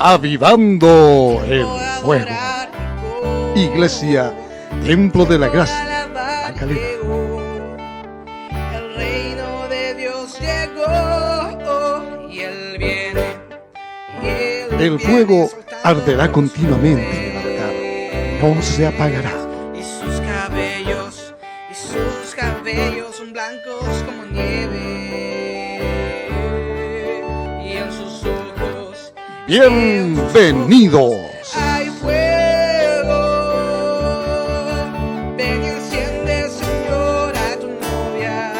Avivando el fuego. Iglesia, Templo de la Gracia, La Calera. El reino de Dios llegó y Él viene. El fuego arderá continuamente en el altar, no se apagará. Y sus cabellos son blancos como nieve. Y en sus ojos, Bienvenidos. hay fuego. Ven y enciende, Señor, a tu novia.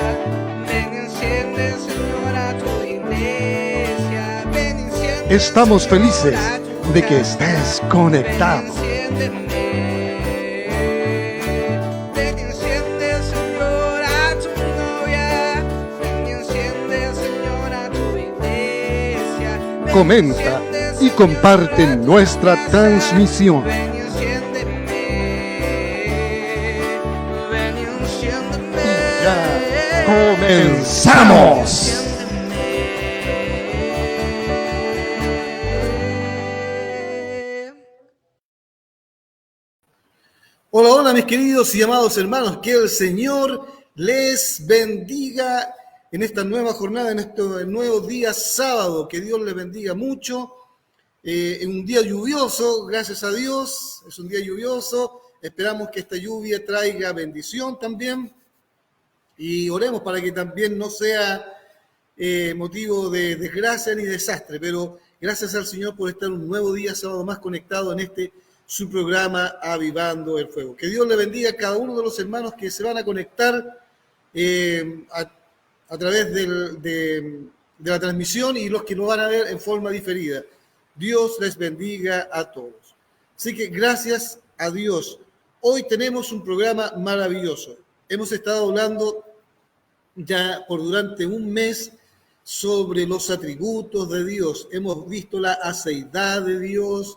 Ven y enciende, Señor, a tu iglesia. Ven y enciende, Estamos Señor, felices a tu de que casa. estés conectado. Ven y enciéndeme. Ven y enciende, Señor, a tu novia. Ven y enciende, Señor, a tu iglesia. Ven y Comenta enciende, y Señor, comparte a tu nuestra casa. transmisión. Ven y enciéndeme. Ven y enciéndeme. Ya comenzamos. Hola, hola mis queridos y amados hermanos, que el Señor les bendiga en esta nueva jornada, en este nuevo día sábado, que Dios les bendiga mucho. Un día lluvioso, gracias a Dios, es un día lluvioso, esperamos que esta lluvia traiga bendición también y oremos para que también no sea motivo de desgracia ni desastre, pero gracias al Señor por estar un nuevo día sábado más conectado en este su programa Avivando el Fuego. Que Dios le bendiga a cada uno de los hermanos que se van a conectar a través de la transmisión y los que nos van a ver en forma diferida. Dios les bendiga a todos. Así que gracias a Dios. Hoy tenemos un programa maravilloso. Hemos estado hablando ya por durante un mes sobre los atributos de Dios. Hemos visto la aceidad de Dios,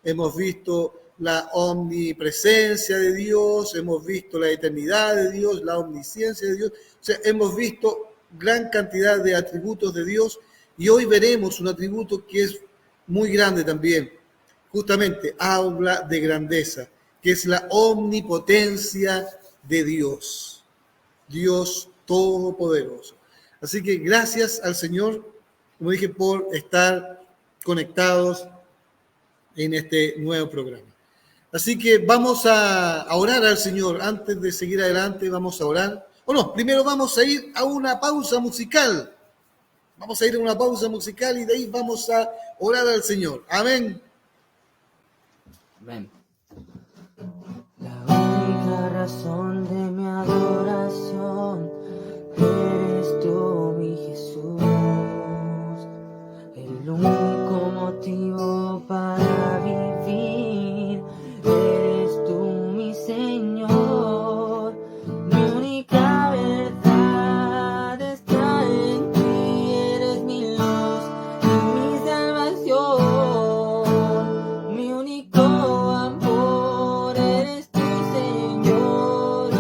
hemos visto la omnipresencia de Dios, hemos visto la eternidad de Dios, la omnisciencia de Dios. O sea, hemos visto gran cantidad de atributos de Dios y hoy veremos un atributo que es muy grande también. Justamente habla de grandeza, que es la omnipotencia de Dios. Dios Todopoderoso. Así que gracias al Señor, como dije, por estar conectados en este nuevo programa. Así que vamos a orar al Señor. Antes de seguir adelante, vamos a orar. O no, primero vamos a ir a una pausa musical. Vamos a ir a una pausa musical y de ahí vamos a orar al Señor. Amén. Amén. La única razón de mi adoración eres tú, mi Jesús. El único motivo para vivir eres tú, mi Señor. Mi única verdad está en ti, eres mi luz y mi salvación. Mi único amor eres tú, Señor, y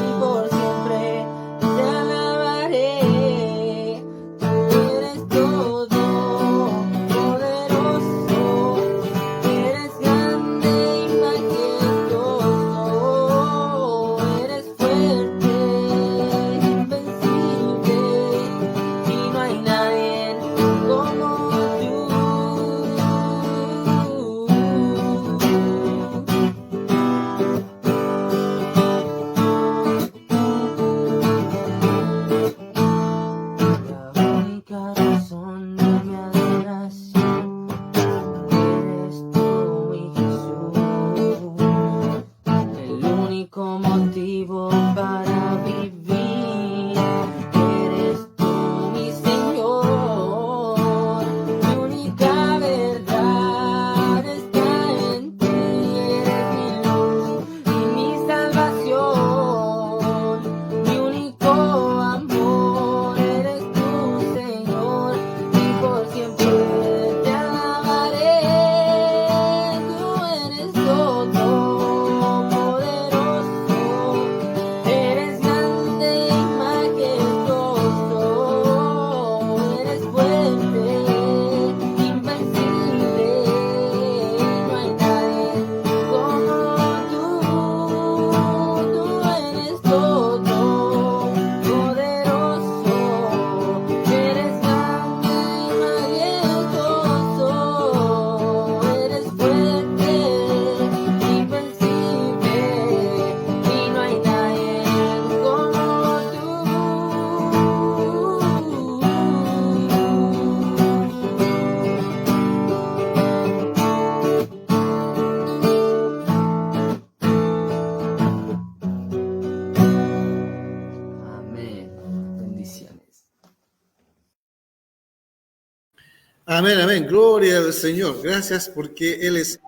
Amén, amén. Gloria al Señor. Gracias porque Él es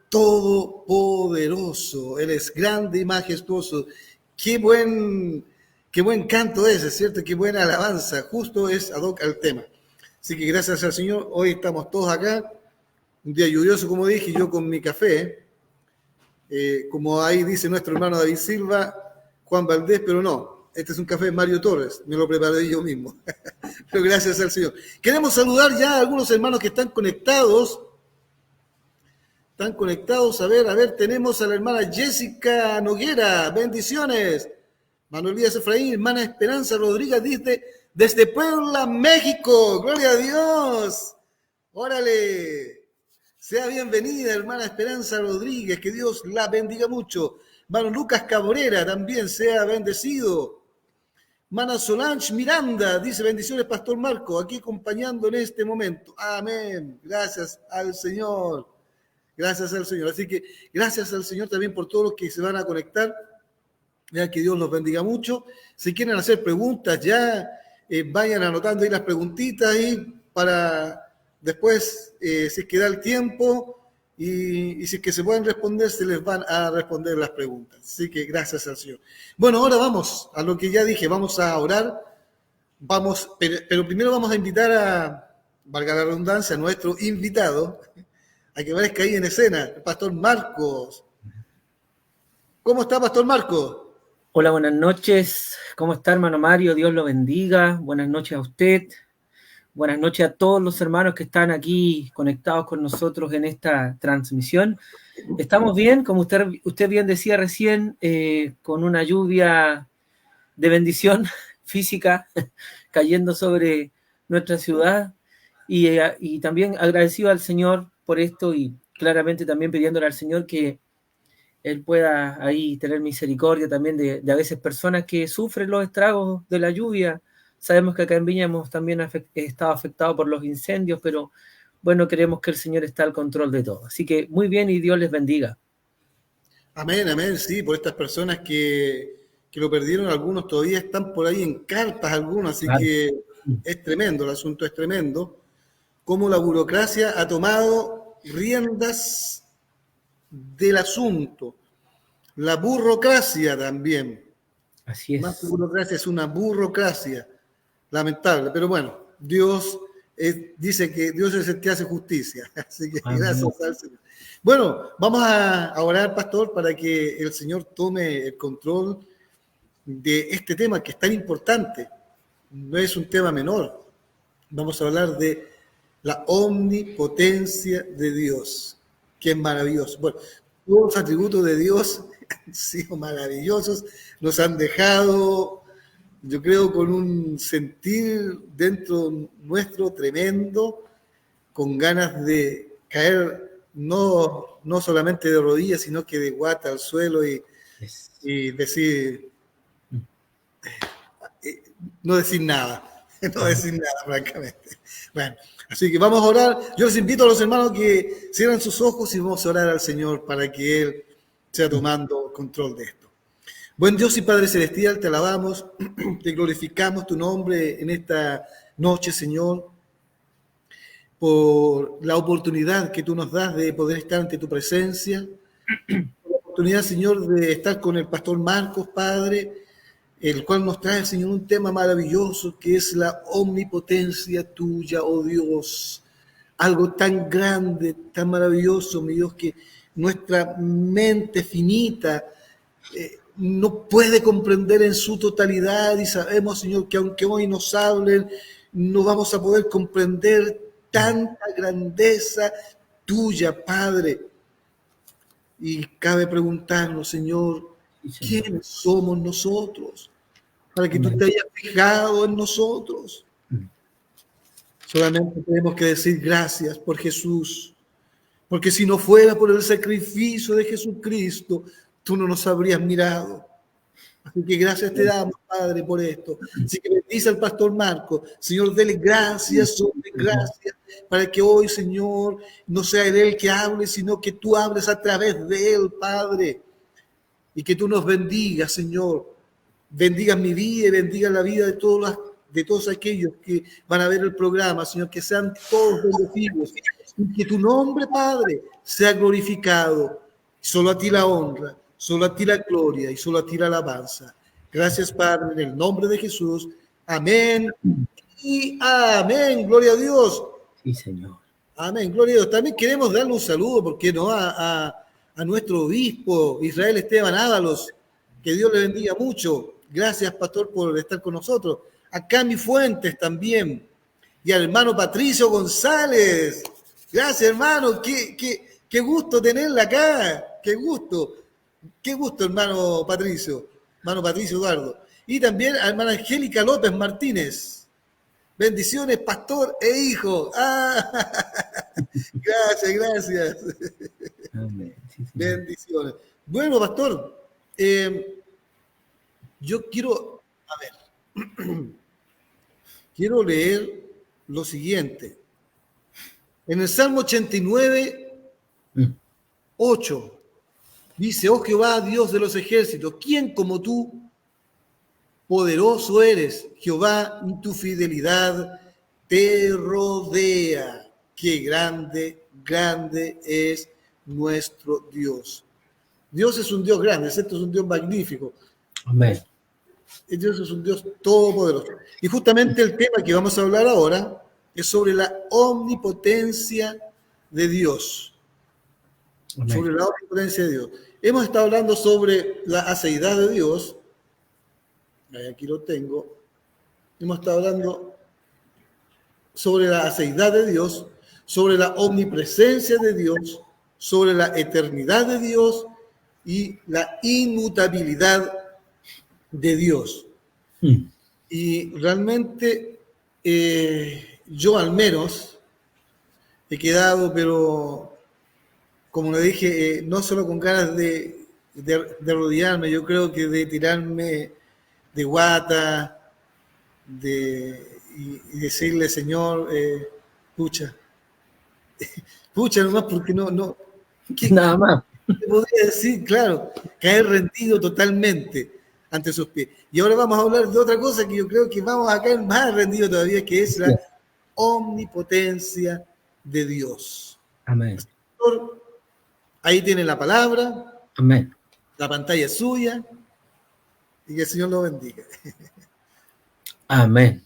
todopoderoso. Él es grande y majestuoso. Qué buen canto ese, ¿cierto? Qué buena alabanza. Justo es ad hoc al tema. Así que gracias al Señor. Hoy estamos todos acá. Un día lluvioso, como dije, yo con mi café. Como ahí dice nuestro hermano David Silva, Juan Valdés, pero no. Este es un café de Mario Torres. Me lo preparé yo mismo. Pero gracias al Señor. Queremos saludar ya a algunos hermanos que están conectados. Están conectados. A ver, tenemos a la hermana Jessica Noguera. Bendiciones. Manuel Díaz Efraín, hermana Esperanza Rodríguez desde Puebla, México. Gloria a Dios. Órale. Sea bienvenida, hermana Esperanza Rodríguez. Que Dios la bendiga mucho. Hermano Lucas Cabrera también sea bendecido. Hermana Solange Miranda dice: bendiciones, Pastor Marco, aquí acompañando en este momento. Amén. Gracias al Señor. Gracias al Señor. Así que gracias al Señor también por todos los que se van a conectar. Ya que Dios los bendiga mucho. Si quieren hacer preguntas ya, vayan anotando ahí las preguntitas y para después, si es que da el tiempo y si es que se pueden responder, se les van a responder las preguntas. Así que gracias al Señor. Bueno, ahora vamos a lo que ya dije, vamos a orar. Pero primero vamos a invitar valga la redundancia, a nuestro invitado, a que aparezca ahí en escena, el Pastor Marcos. ¿Cómo está, Pastor Marcos? Hola, buenas noches. ¿Cómo está, hermano Mario? Dios lo bendiga. Buenas noches a usted. Buenas noches a todos los hermanos que están aquí conectados con nosotros en esta transmisión. Estamos bien, como usted bien decía recién, con una lluvia de bendición física cayendo sobre nuestra ciudad y también agradecido al Señor por esto y claramente también pidiéndole al Señor que Él pueda ahí tener misericordia también de a veces personas que sufren los estragos de la lluvia. Sabemos que acá en Viña hemos también estado afectados por los incendios, pero bueno, creemos que el Señor está al control de todo. Así que muy bien y Dios les bendiga. Amén, amén, sí, por estas personas que lo perdieron, algunos todavía están por ahí en carpas, algunos, así que es tremendo, el asunto es tremendo. Cómo la burocracia ha tomado riendas del asunto. La burocracia también. Así es. Más que burocracia, es una burocracia. Lamentable, pero bueno, Dios dice que Dios es el que hace justicia. Así que Amén. gracias al Señor. Bueno, vamos a orar, pastor, para que el Señor tome el control de este tema que es tan importante. No es un tema menor. Vamos a hablar de la omnipotencia de Dios, que es maravilloso. Bueno, todos los atributos de Dios han sido maravillosos, nos han dejado, yo creo, con un sentir dentro nuestro tremendo, con ganas de caer no solamente de rodillas, sino que de guata al suelo y decir, no decir nada, francamente. Bueno, así que vamos a orar. Yo les invito a los hermanos que cierren sus ojos y vamos a orar al Señor para que Él sea tomando control de esto. Buen Dios y Padre Celestial, te alabamos, te glorificamos tu nombre en esta noche, Señor, por la oportunidad que tú nos das de poder estar ante tu presencia, por la oportunidad, Señor, de estar con el Pastor Marcos, Padre, el cual nos trae, Señor, un tema maravilloso que es la omnipotencia tuya, oh Dios. Algo tan grande, tan maravilloso, mi Dios, que nuestra mente finita no puede comprender en su totalidad, y sabemos, Señor, que aunque hoy nos hablen, no vamos a poder comprender tanta grandeza tuya, Padre. Y cabe preguntarnos, Señor, ¿quiénes somos nosotros para que tú te hayas fijado en nosotros? Solamente tenemos que decir gracias por Jesús, porque si no fuera por el sacrificio de Jesucristo, tú no nos habrías mirado. Así que gracias te damos, Padre, por esto. Así que bendice al Pastor Marco. Señor, dele gracias sobre gracias, para que hoy, Señor, no sea él el que hable, sino que tú hables a través de él, Padre. Y que tú nos bendigas, Señor. Bendiga mi vida y bendiga la vida de todos de todos aquellos que van a ver el programa, Señor, que sean todos bendecidos, y que tu nombre, Padre, sea glorificado. Solo a ti la honra, solo a ti la gloria y solo a ti la alabanza. Gracias, Padre, en el nombre de Jesús. Amén y amén. Gloria a Dios. Sí, Señor. Amén, gloria a Dios. También queremos darle un saludo, ¿por qué no?, a nuestro obispo Israel Esteban Ábalos. Que Dios le bendiga mucho. Gracias, pastor, por estar con nosotros. A Cami Fuentes también. Y al hermano Patricio González. Gracias, hermano. Qué gusto tenerla acá. Qué gusto. Qué gusto, hermano Patricio. Hermano Patricio Eduardo. Y también a hermana Angélica López Martínez. Bendiciones, pastor e hijo. Gracias. Amén. Sí, Bendiciones. Bueno, pastor, yo quiero leer lo siguiente. En el Salmo 89, 8, dice: oh Jehová, Dios de los ejércitos, ¿quién como tú? Poderoso eres, Jehová, y tu fidelidad te rodea. Qué grande es nuestro Dios. Dios es un Dios grande, ¿cierto? Es un Dios magnífico. Amén. Dios es un Dios todopoderoso. Y justamente el tema que vamos a hablar ahora es sobre la omnipotencia de Dios. Amén. Sobre la omnipotencia de Dios. Hemos estado hablando sobre la aceidad de Dios. Aquí lo tengo. Hemos estado hablando sobre la aceidad de Dios, sobre la omnipresencia de Dios, sobre la eternidad de Dios y la inmutabilidad de Dios. Y realmente yo al menos he quedado, pero como le dije, no solo con ganas de rodearme, yo creo que de tirarme de guata, y decirle: Señor, pucha nomás, porque no Nada más. ¿qué podría decir? Claro, caer rendido totalmente ante sus pies. Y ahora vamos a hablar de otra cosa que yo creo que vamos a caer más rendido todavía, que es la omnipotencia de Dios. Amén. Ahí tiene la palabra. Amén. La pantalla es suya. Y que el Señor lo bendiga. Amén.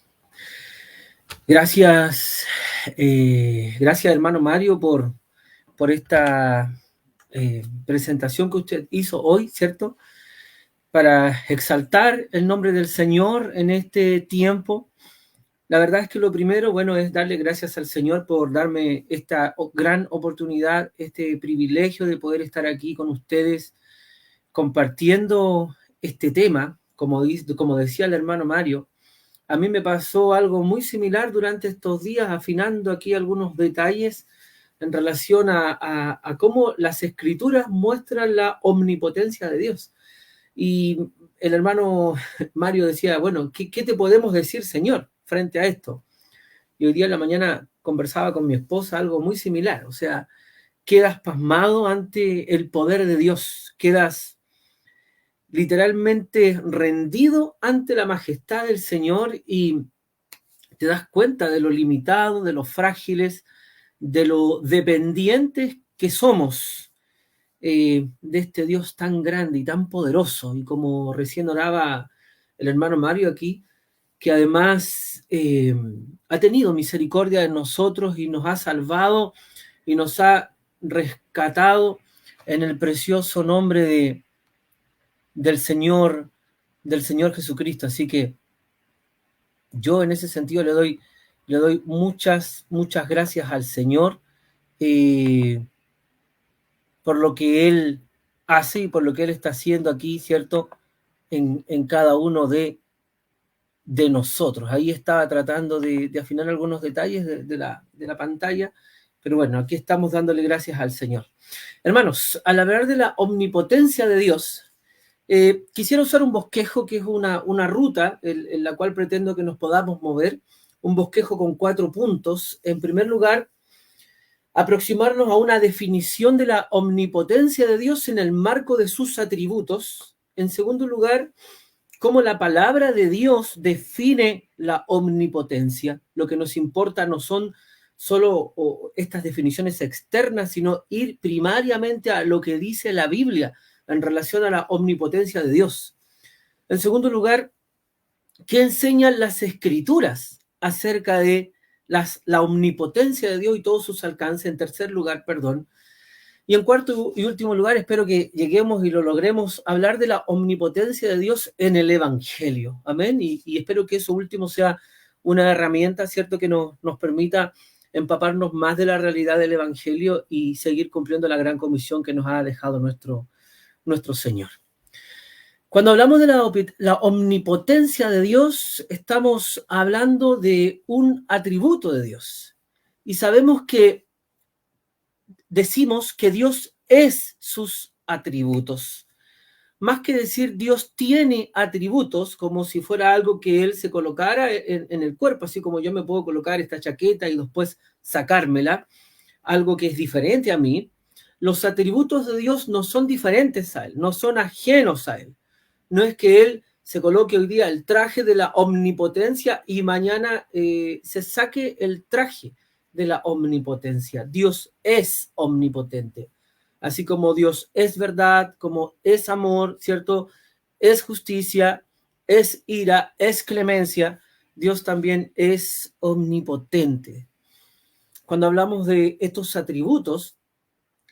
Gracias, hermano Mario, por esta presentación que usted hizo hoy, ¿cierto? Para exaltar el nombre del Señor en este tiempo. La verdad es que lo primero, bueno, es darle gracias al Señor por darme esta gran oportunidad, este privilegio de poder estar aquí con ustedes compartiendo este tema. Como decía el hermano Mario, a mí me pasó algo muy similar durante estos días, afinando aquí algunos detalles en relación a cómo las Escrituras muestran la omnipotencia de Dios. Y el hermano Mario decía: bueno, ¿qué te podemos decir, Señor, frente a esto? Y hoy día en la mañana conversaba con mi esposa algo muy similar. O sea, quedas pasmado ante el poder de Dios, quedas literalmente rendido ante la majestad del Señor y te das cuenta de lo limitado, de lo frágiles, de lo dependientes que somos de este Dios tan grande y tan poderoso. Y como recién oraba el hermano Mario aquí, que además ha tenido misericordia de nosotros y nos ha salvado y nos ha rescatado en el precioso nombre del Señor Jesucristo. Así que yo en ese sentido le doy muchas gracias al Señor por lo que Él hace y por lo que Él está haciendo aquí, ¿cierto? En cada uno de nosotros. Ahí estaba tratando de afinar algunos detalles de la pantalla, pero bueno, aquí estamos dándole gracias al Señor. Hermanos, al hablar de la omnipotencia de Dios, quisiera usar un bosquejo que es una ruta en la cual pretendo que nos podamos mover, un bosquejo con 4 puntos. En primer lugar, aproximarnos a una definición de la omnipotencia de Dios en el marco de sus atributos. En segundo lugar, cómo la palabra de Dios define la omnipotencia. Lo que nos importa no son solo estas definiciones externas, sino ir primariamente a lo que dice la Biblia en relación a la omnipotencia de Dios. En segundo lugar, ¿qué enseñan las Escrituras acerca de la omnipotencia de Dios y todos sus alcances? En tercer lugar, y en cuarto y último lugar, espero que lleguemos y lo logremos, hablar de la omnipotencia de Dios en el Evangelio. Amén. Y espero que eso último sea una herramienta, ¿cierto?, que nos permita empaparnos más de la realidad del Evangelio y seguir cumpliendo la gran comisión que nos ha dejado nuestro Señor. Cuando hablamos de la omnipotencia de Dios, estamos hablando de un atributo de Dios. Y sabemos que decimos que Dios es sus atributos. Más que decir Dios tiene atributos, como si fuera algo que Él se colocara en el cuerpo, así como yo me puedo colocar esta chaqueta y después sacármela, algo que es diferente a mí. Los atributos de Dios no son diferentes a Él, no son ajenos a Él. No es que Él se coloque hoy día el traje de la omnipotencia y mañana se saque el traje de la omnipotencia. Dios es omnipotente. Así como Dios es verdad, como es amor, ¿cierto? Es justicia, es ira, es clemencia. Dios también es omnipotente. Cuando hablamos de estos atributos,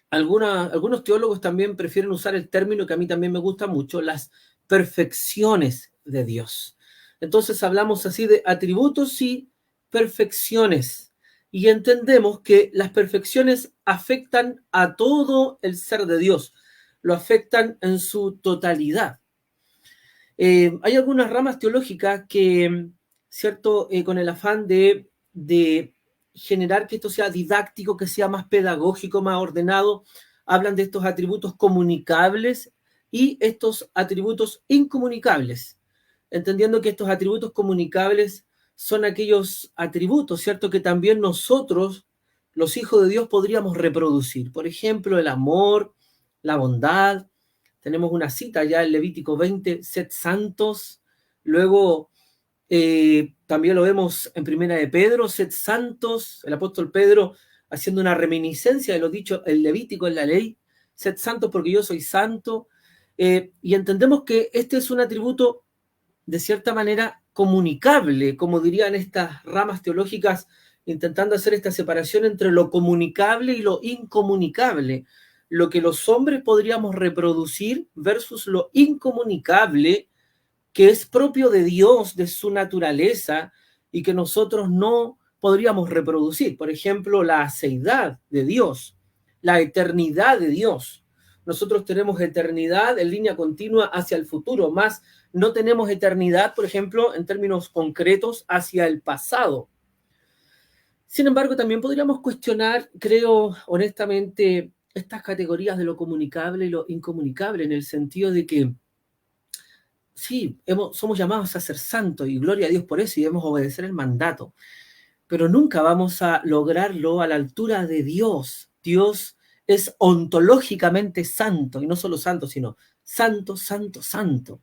algunos teólogos también prefieren usar el término que a mí también me gusta mucho, las perfecciones de Dios. Entonces hablamos así de atributos y perfecciones. Y entendemos que las perfecciones afectan a todo el ser de Dios, lo afectan en su totalidad. Hay algunas ramas teológicas que, ¿cierto?, con el afán de generar que esto sea didáctico, que sea más pedagógico, más ordenado, hablan de estos atributos comunicables y estos atributos incomunicables, entendiendo que estos atributos comunicables son aquellos atributos, ¿cierto?, que también nosotros, los hijos de Dios, podríamos reproducir. Por ejemplo, el amor, la bondad. Tenemos una cita ya en Levítico 20, sed santos. Luego también lo vemos en Primera de Pedro, sed santos. El apóstol Pedro haciendo una reminiscencia de lo dicho en Levítico, en la ley. Sed santos porque yo soy santo. Y entendemos que este es un atributo de cierta manera comunicable, como dirían estas ramas teológicas, intentando hacer esta separación entre lo comunicable y lo incomunicable, lo que los hombres podríamos reproducir versus lo incomunicable, que es propio de Dios, de su naturaleza, y que nosotros no podríamos reproducir. Por ejemplo, la aseidad de Dios, la eternidad de Dios. Nosotros tenemos eternidad en línea continua hacia el futuro, más no tenemos eternidad, por ejemplo, en términos concretos, hacia el pasado. Sin embargo, también podríamos cuestionar, creo honestamente, estas categorías de lo comunicable y lo incomunicable, en el sentido de que sí, somos llamados a ser santos y gloria a Dios por eso y debemos obedecer el mandato, pero nunca vamos a lograrlo a la altura de Dios. Dios es ontológicamente santo, y no solo santo, sino santo, santo, santo.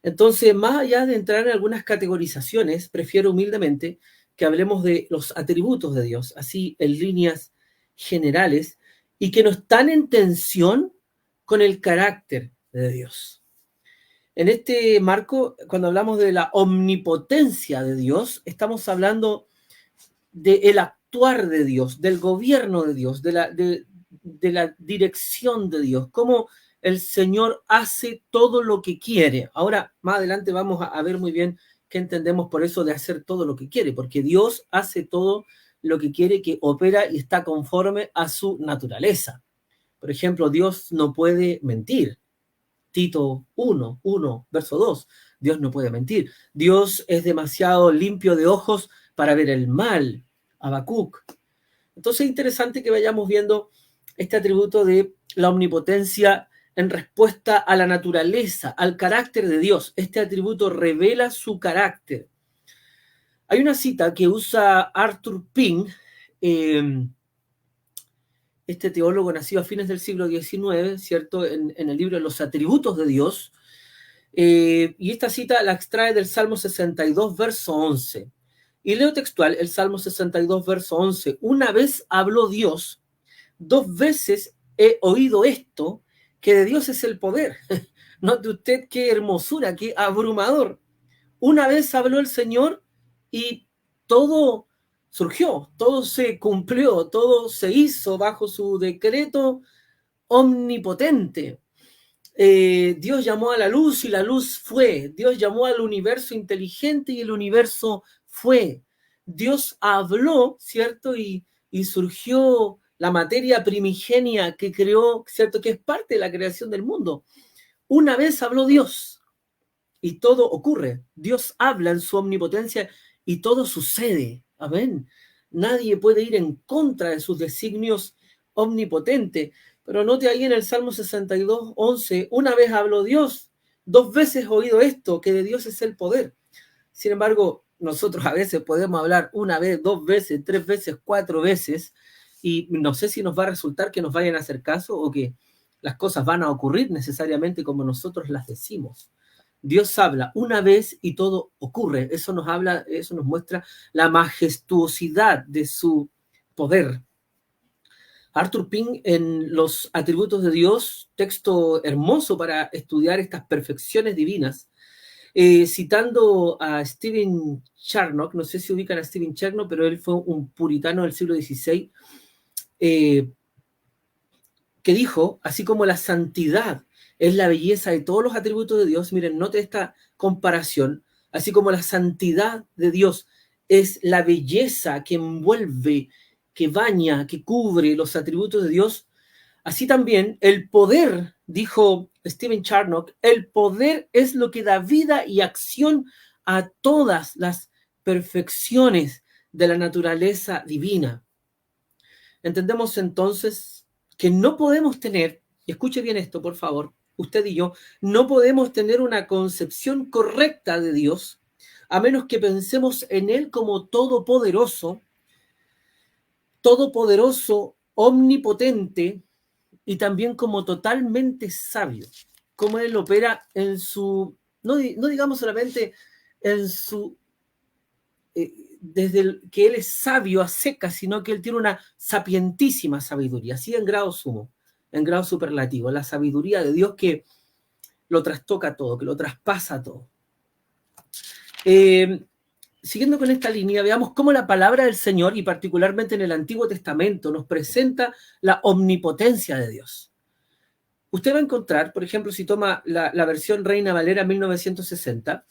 Entonces, más allá de entrar en algunas categorizaciones, prefiero humildemente que hablemos de los atributos de Dios, así en líneas generales, y que no están en tensión con el carácter de Dios. En este marco, cuando hablamos de la omnipotencia de Dios, estamos hablando del actuar de Dios, del gobierno de Dios, de la dirección de Dios, cómo el Señor hace todo lo que quiere. Ahora, más adelante vamos a ver muy bien qué entendemos por eso de hacer todo lo que quiere, porque Dios hace todo lo que quiere, que opera y está conforme a su naturaleza. Por ejemplo, Dios no puede mentir. Tito 1, verso 2. Dios no puede mentir. Dios es demasiado limpio de ojos para ver el mal. Habacuc. Entonces es interesante que vayamos viendo este atributo de la omnipotencia en respuesta a la naturaleza, al carácter de Dios. Este atributo revela su carácter. Hay una cita que usa Arthur Pink, este teólogo nacido a fines del siglo XIX, ¿cierto? En el libro Los atributos de Dios, Y esta cita la extrae del Salmo 62, verso 11. Y leo textual el Salmo 62, verso 11. Una vez habló Dios, 2 veces he oído esto, que de Dios es el poder. Note usted qué hermosura, qué abrumador. Una vez habló el Señor y todo surgió, todo se cumplió, todo se hizo bajo su decreto omnipotente. Dios llamó a la luz y la luz fue. Dios llamó al universo inteligente y el universo fue. Dios habló, ¿cierto? Y surgió la materia primigenia que creó, ¿cierto? Que es parte de la creación del mundo. Una vez habló Dios y todo ocurre. Dios habla en su omnipotencia y todo sucede. Amén. Nadie puede ir en contra de sus designios omnipotentes. Pero note ahí en el Salmo 62, 11, una vez habló Dios, 2 veces he oído esto, que de Dios es el poder. Sin embargo, nosotros a veces podemos hablar 1 vez, 2 veces, 3 veces, 4 veces, y no sé si nos va a resultar que nos vayan a hacer caso o que las cosas van a ocurrir necesariamente como nosotros las decimos. Dios habla 1 vez y todo ocurre. Eso nos habla, eso nos muestra la majestuosidad de su poder. Arthur Pink en Los atributos de Dios, texto hermoso para estudiar estas perfecciones divinas, citando a Stephen Charnock, no sé si ubican a Stephen Charnock, pero él fue un puritano del siglo XVI, que dijo, así como la santidad es la belleza de todos los atributos de Dios, miren, note esta comparación, así como la santidad de Dios es la belleza que envuelve, que baña, que cubre los atributos de Dios, así también el poder, dijo Stephen Charnock, el poder es lo que da vida y acción a todas las perfecciones de la naturaleza divina. Entendemos entonces que no podemos tener, y escuche bien esto, por favor, usted y yo, no podemos tener una concepción correcta de Dios a menos que pensemos en Él como todopoderoso, omnipotente y también como totalmente sabio, como Él opera en su, no digamos solamente en su, desde que Él es sabio a secas, sino que Él tiene una sapientísima sabiduría, así en grado sumo, en grado superlativo, la sabiduría de Dios que lo trastoca todo, que lo traspasa todo. Siguiendo con esta línea, veamos cómo la palabra del Señor, y particularmente en el Antiguo Testamento, nos presenta la omnipotencia de Dios. Usted va a encontrar, por ejemplo, si toma la versión Reina Valera 1960,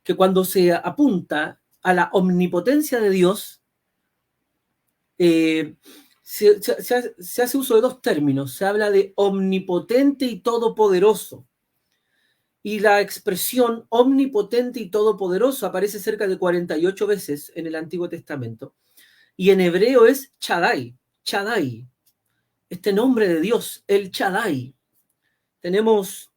que cuando se apunta a la omnipotencia de Dios, se hace uso de 2 términos. Se habla de omnipotente y todopoderoso. Y la expresión omnipotente y todopoderoso aparece cerca de 48 veces en el Antiguo Testamento. Y en hebreo es Shaddai, Shaddai. Este nombre de Dios, el Shaddai. Tenemos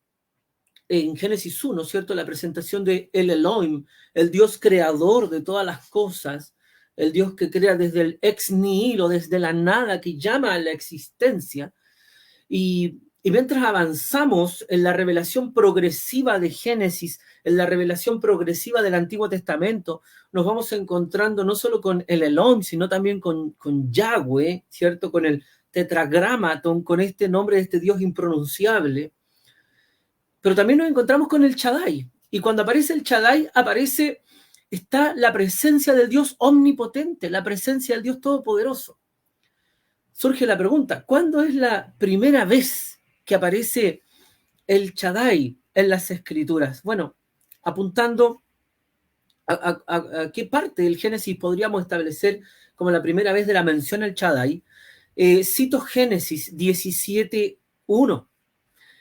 en Génesis 1, ¿cierto? La presentación de El Elohim, el Dios creador de todas las cosas, el Dios que crea desde el ex nihilo, desde la nada, que llama a la existencia. Y mientras avanzamos en la revelación progresiva de Génesis, en la revelación progresiva del Antiguo Testamento, nos vamos encontrando no solo con el Elohim, sino también con Yahweh, ¿cierto? Con el tetragramaton, con este nombre de este Dios impronunciable. Pero también nos encontramos con el Shaddai. Y cuando aparece el Shaddai, está la presencia del Dios omnipotente, la presencia del Dios todopoderoso. Surge la pregunta, ¿cuándo es la primera vez que aparece el Shaddai en las Escrituras? Bueno, apuntando a qué parte del Génesis podríamos establecer como la primera vez de la mención al Shaddai, cito Génesis 17:1.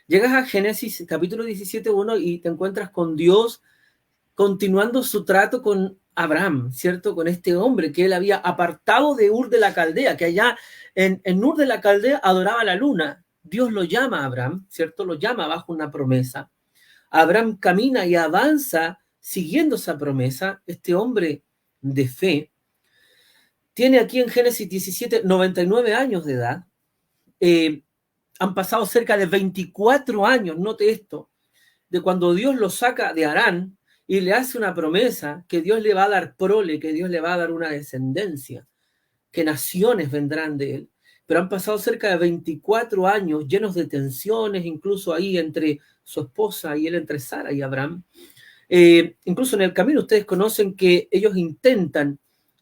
Llegas a Génesis capítulo 17:1 y te encuentras con Dios continuando su trato con Abraham, ¿cierto? Con este hombre que él había apartado de Ur de la Caldea, que allá en Ur de la Caldea adoraba la luna. Dios lo llama a Abraham, ¿cierto? Lo llama bajo una promesa. Abraham camina y avanza siguiendo esa promesa. Este hombre de fe tiene aquí en Génesis 17 99 años de edad. Han pasado cerca de 24 años, note esto, de cuando Dios lo saca de Harán y le hace una promesa que Dios le va a dar prole, que Dios le va a dar una descendencia, que naciones vendrán de él. Pero han pasado cerca de 24 años llenos de tensiones, incluso ahí entre su esposa y él, entre Sara y Abraham. Incluso en el camino ustedes conocen que ellos intentan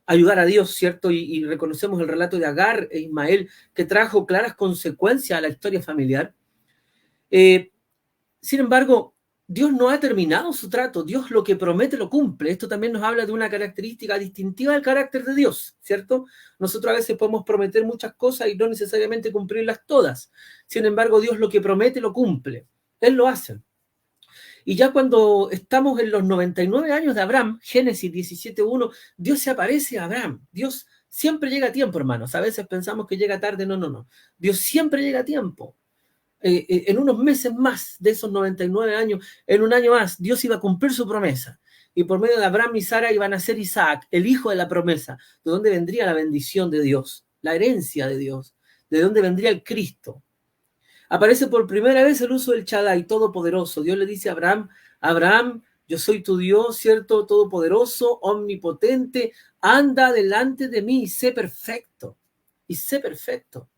ayudar a Dios, ¿cierto? Y reconocemos el relato de Agar e Ismael, que trajo claras consecuencias a la historia familiar. Sin embargo, Dios no ha terminado su trato. Dios lo que promete lo cumple. Esto también nos habla de una característica distintiva del carácter de Dios, ¿cierto? Nosotros a veces podemos prometer muchas cosas y no necesariamente cumplirlas todas. Sin embargo, Dios lo que promete lo cumple. Él lo hace. Y ya cuando estamos en los 99 años de Abraham, Génesis 17:1, Dios se aparece a Abraham. Dios siempre llega a tiempo, hermanos. A veces pensamos que llega tarde. No. Dios siempre llega a tiempo. En unos meses más de esos 99 años, en un año más, Dios iba a cumplir su promesa. Y por medio de Abraham y Sara iban a ser Isaac, el hijo de la promesa, de donde vendría la bendición de Dios, la herencia de Dios, de donde vendría el Cristo. Aparece por primera vez el uso del Shaddai, todopoderoso. Dios le dice a Abraham, Abraham, yo soy tu Dios, ¿cierto? Todopoderoso, omnipotente, anda delante de mí y sé perfecto. Y sé perfecto.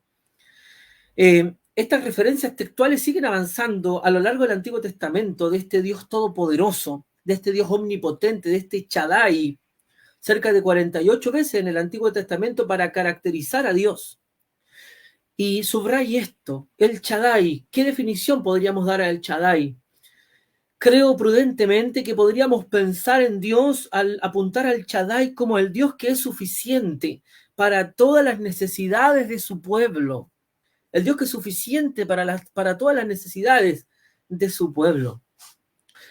Estas referencias textuales siguen avanzando a lo largo del Antiguo Testamento de este Dios todopoderoso, de este Dios omnipotente, de este Shaddai, cerca de 48 veces en el Antiguo Testamento para caracterizar a Dios. Y subrayo esto, el Shaddai. ¿Qué definición podríamos dar al Shaddai? Creo prudentemente que podríamos pensar en Dios al apuntar al Shaddai como el Dios que es suficiente para todas las necesidades de su pueblo. El Dios que es suficiente para todas las necesidades de su pueblo.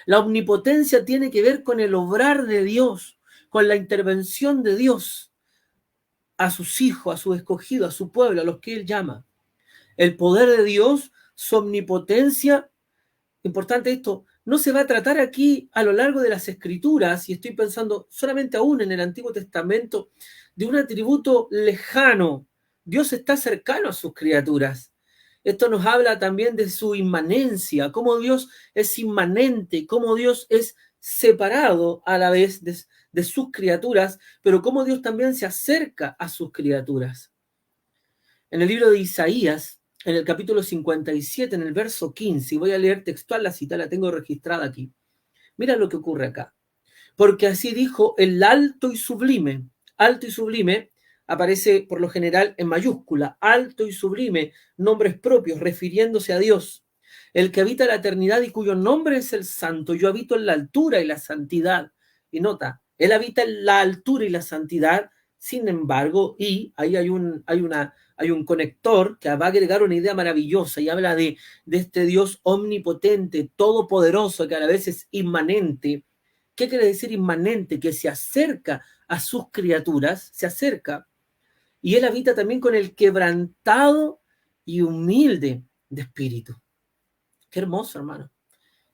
La omnipotencia tiene que ver con el obrar de Dios, con la intervención de Dios a sus hijos, a sus escogidos, a su pueblo, a los que Él llama. El poder de Dios, su omnipotencia, importante esto, no se va a tratar aquí a lo largo de las Escrituras, y estoy pensando solamente aún en el Antiguo Testamento, de un atributo lejano. Dios está cercano a sus criaturas. Esto nos habla también de su inmanencia, cómo Dios es inmanente, cómo Dios es separado a la vez de sus criaturas, pero cómo Dios también se acerca a sus criaturas. En el libro de Isaías, en el capítulo 57, en el verso 15, y voy a leer textual la cita, la tengo registrada aquí. Mira lo que ocurre acá. Porque así dijo el alto y sublime aparece por lo general en mayúscula, alto y sublime, nombres propios, refiriéndose a Dios, el que habita la eternidad y cuyo nombre es el santo. Yo habito en la altura y la santidad. Y nota, él habita en la altura y la santidad, sin embargo, y ahí hay un conector que va a agregar una idea maravillosa y habla de este Dios omnipotente, todopoderoso, que a la vez es inmanente. ¿Qué quiere decir inmanente? Que se acerca a sus criaturas, se acerca, y él habita también con el quebrantado y humilde de espíritu. Qué hermoso, hermano.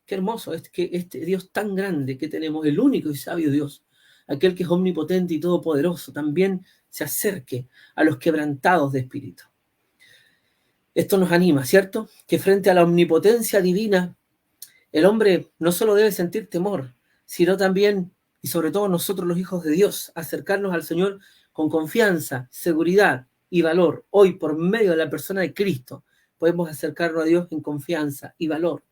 Qué hermoso es que este Dios tan grande que tenemos, el único y sabio Dios, aquel que es omnipotente y todopoderoso, también se acerque a los quebrantados de espíritu. Esto nos anima, ¿cierto? Que frente a la omnipotencia divina, el hombre no solo debe sentir temor, sino también, y sobre todo nosotros los hijos de Dios, acercarnos al Señor con confianza, seguridad y valor. Hoy, por medio de la persona de Cristo, podemos acercarnos a Dios en confianza y valor.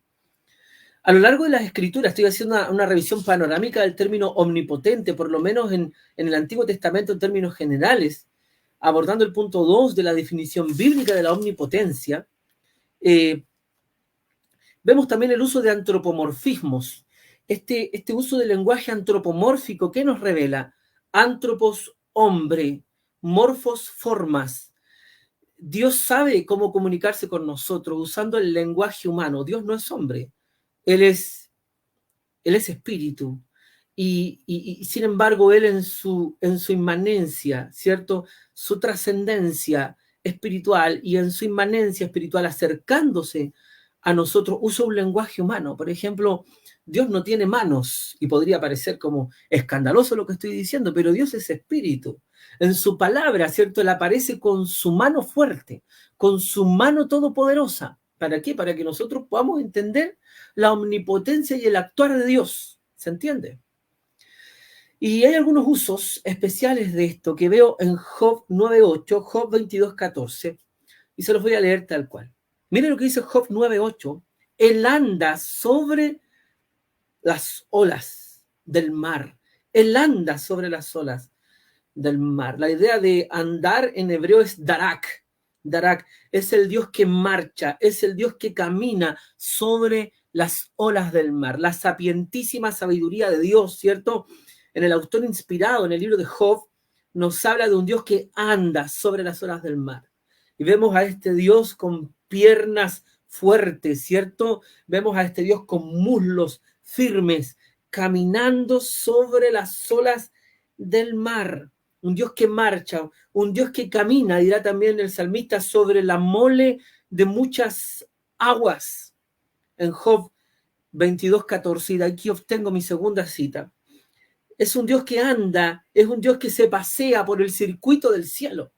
A lo largo de las Escrituras, estoy haciendo una revisión panorámica del término omnipotente, por lo menos en el Antiguo Testamento en términos generales, abordando el punto 2 de la definición bíblica de la omnipotencia. Vemos también el uso de antropomorfismos. Este uso del lenguaje antropomórfico, ¿qué nos revela? Antropos, hombre, morfos, formas. Dios sabe cómo comunicarse con nosotros usando el lenguaje humano. Dios no es hombre. Él es espíritu y sin embargo Él en su inmanencia, ¿cierto? Su trascendencia espiritual y en su inmanencia espiritual acercándose a nosotros usa un lenguaje humano. Por ejemplo, Dios no tiene manos y podría parecer como escandaloso lo que estoy diciendo, pero Dios es espíritu. En su palabra, ¿cierto? Él aparece con su mano fuerte, con su mano todopoderosa. ¿Para qué? Para que nosotros podamos entender la omnipotencia y el actuar de Dios. ¿Se entiende? Y hay algunos usos especiales de esto que veo en Job 9.8, Job 22.14, y se los voy a leer tal cual. Miren lo que dice Job 9.8. Él anda sobre las olas del mar. Él anda sobre las olas del mar. La idea de andar en hebreo es darak. Darak es el Dios que marcha, es el Dios que camina sobre las olas del mar. La sapientísima sabiduría de Dios, ¿cierto? En el autor inspirado, en el libro de Job, nos habla de un Dios que anda sobre las olas del mar. Y vemos a este Dios con piernas fuertes, ¿cierto? Vemos a este Dios con muslos firmes, caminando sobre las olas del mar. Un Dios que marcha, un Dios que camina, dirá también el salmista, sobre la mole de muchas aguas. En Job 22.14, y de aquí obtengo mi segunda cita. Es un Dios que anda, es un Dios que se pasea por el circuito del cielo.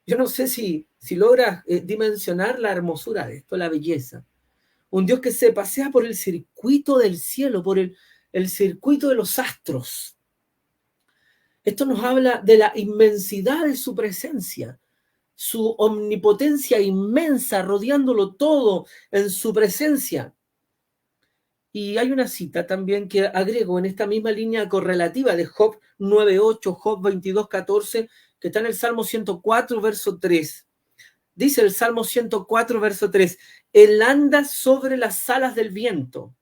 Yo no sé si logras dimensionar la hermosura de esto, la belleza. Un Dios que se pasea por el circuito del cielo, por el circuito de los astros. Esto nos habla de la inmensidad de su presencia, su omnipotencia inmensa, rodeándolo todo en su presencia. Y hay una cita también que agrego en esta misma línea correlativa de Job 9.8, Job 22.14, que está en el Salmo 104, verso 3. Dice el Salmo 104, verso 3, Él anda sobre las alas del viento.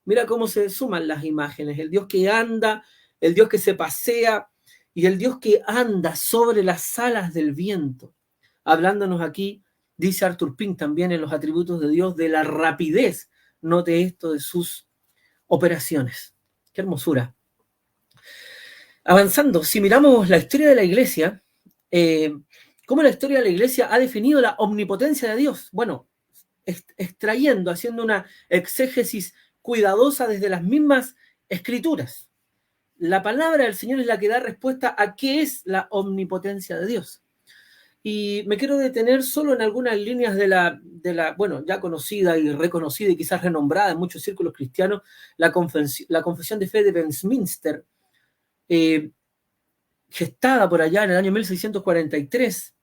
Mira cómo se suman las imágenes. El Dios que anda, el Dios que se pasea y el Dios que anda sobre las alas del viento. Hablándonos aquí, dice Arthur Pink también en los atributos de Dios, de la rapidez, note esto, de sus operaciones. ¡Qué hermosura! Avanzando, si miramos la historia de la iglesia, ¿cómo la historia de la iglesia ha definido la omnipotencia de Dios? Bueno, extrayendo, haciendo una exégesis cuidadosa desde las mismas escrituras. La palabra del Señor es la que da respuesta a qué es la omnipotencia de Dios. Y me quiero detener solo en algunas líneas de la bueno, ya conocida y reconocida y quizás renombrada en muchos círculos cristianos, la confesión de fe de Westminster, gestada por allá en el año 1643.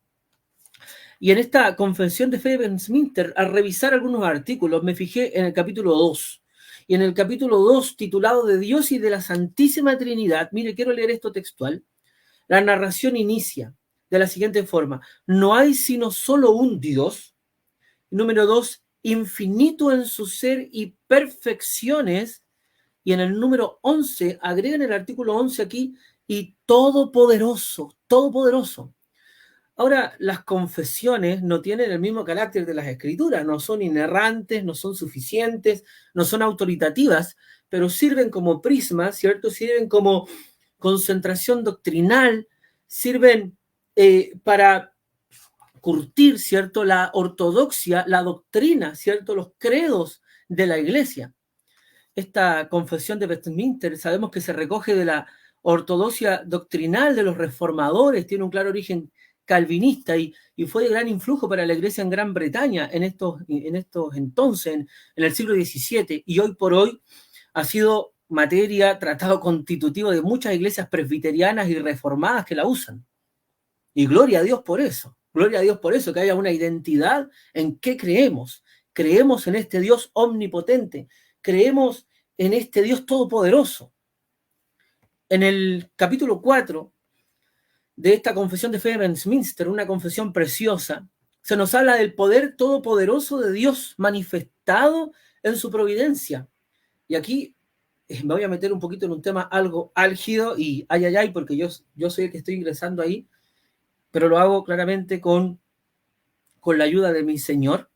Y en esta confesión de fe de Westminster, al revisar algunos artículos, me fijé en el capítulo 2. Y en el capítulo 2, titulado de Dios y de la Santísima Trinidad, mire, quiero leer esto textual. La narración inicia de la siguiente forma: no hay sino solo un Dios. Número 2, infinito en su ser y perfecciones. Y en el número 11, agregan el artículo 11 aquí, y todopoderoso, todopoderoso. Ahora, las confesiones no tienen el mismo carácter de las escrituras, no son inerrantes, no son suficientes, no son autoritativas, pero sirven como prisma, ¿cierto? Sirven como concentración doctrinal, sirven para curtir, ¿cierto? La ortodoxia, la doctrina, ¿cierto? Los credos de la iglesia. Esta confesión de Westminster sabemos que se recoge de la ortodoxia doctrinal de los reformadores, tiene un claro origen calvinista y fue de gran influjo para la iglesia en Gran Bretaña en estos entonces, en el siglo XVII, y hoy por hoy ha sido materia, tratado constitutivo de muchas iglesias presbiterianas y reformadas que la usan. Y gloria a Dios por eso, que haya una identidad en qué creemos. Creemos en este Dios omnipotente, creemos en este Dios todopoderoso. En el capítulo 4 de esta confesión de fe de Westminster, una confesión preciosa, se nos habla del poder todopoderoso de Dios manifestado en su providencia. Y aquí me voy a meter un poquito en un tema algo álgido y ay, porque yo soy el que estoy ingresando ahí, pero lo hago claramente con la ayuda de mi Señor.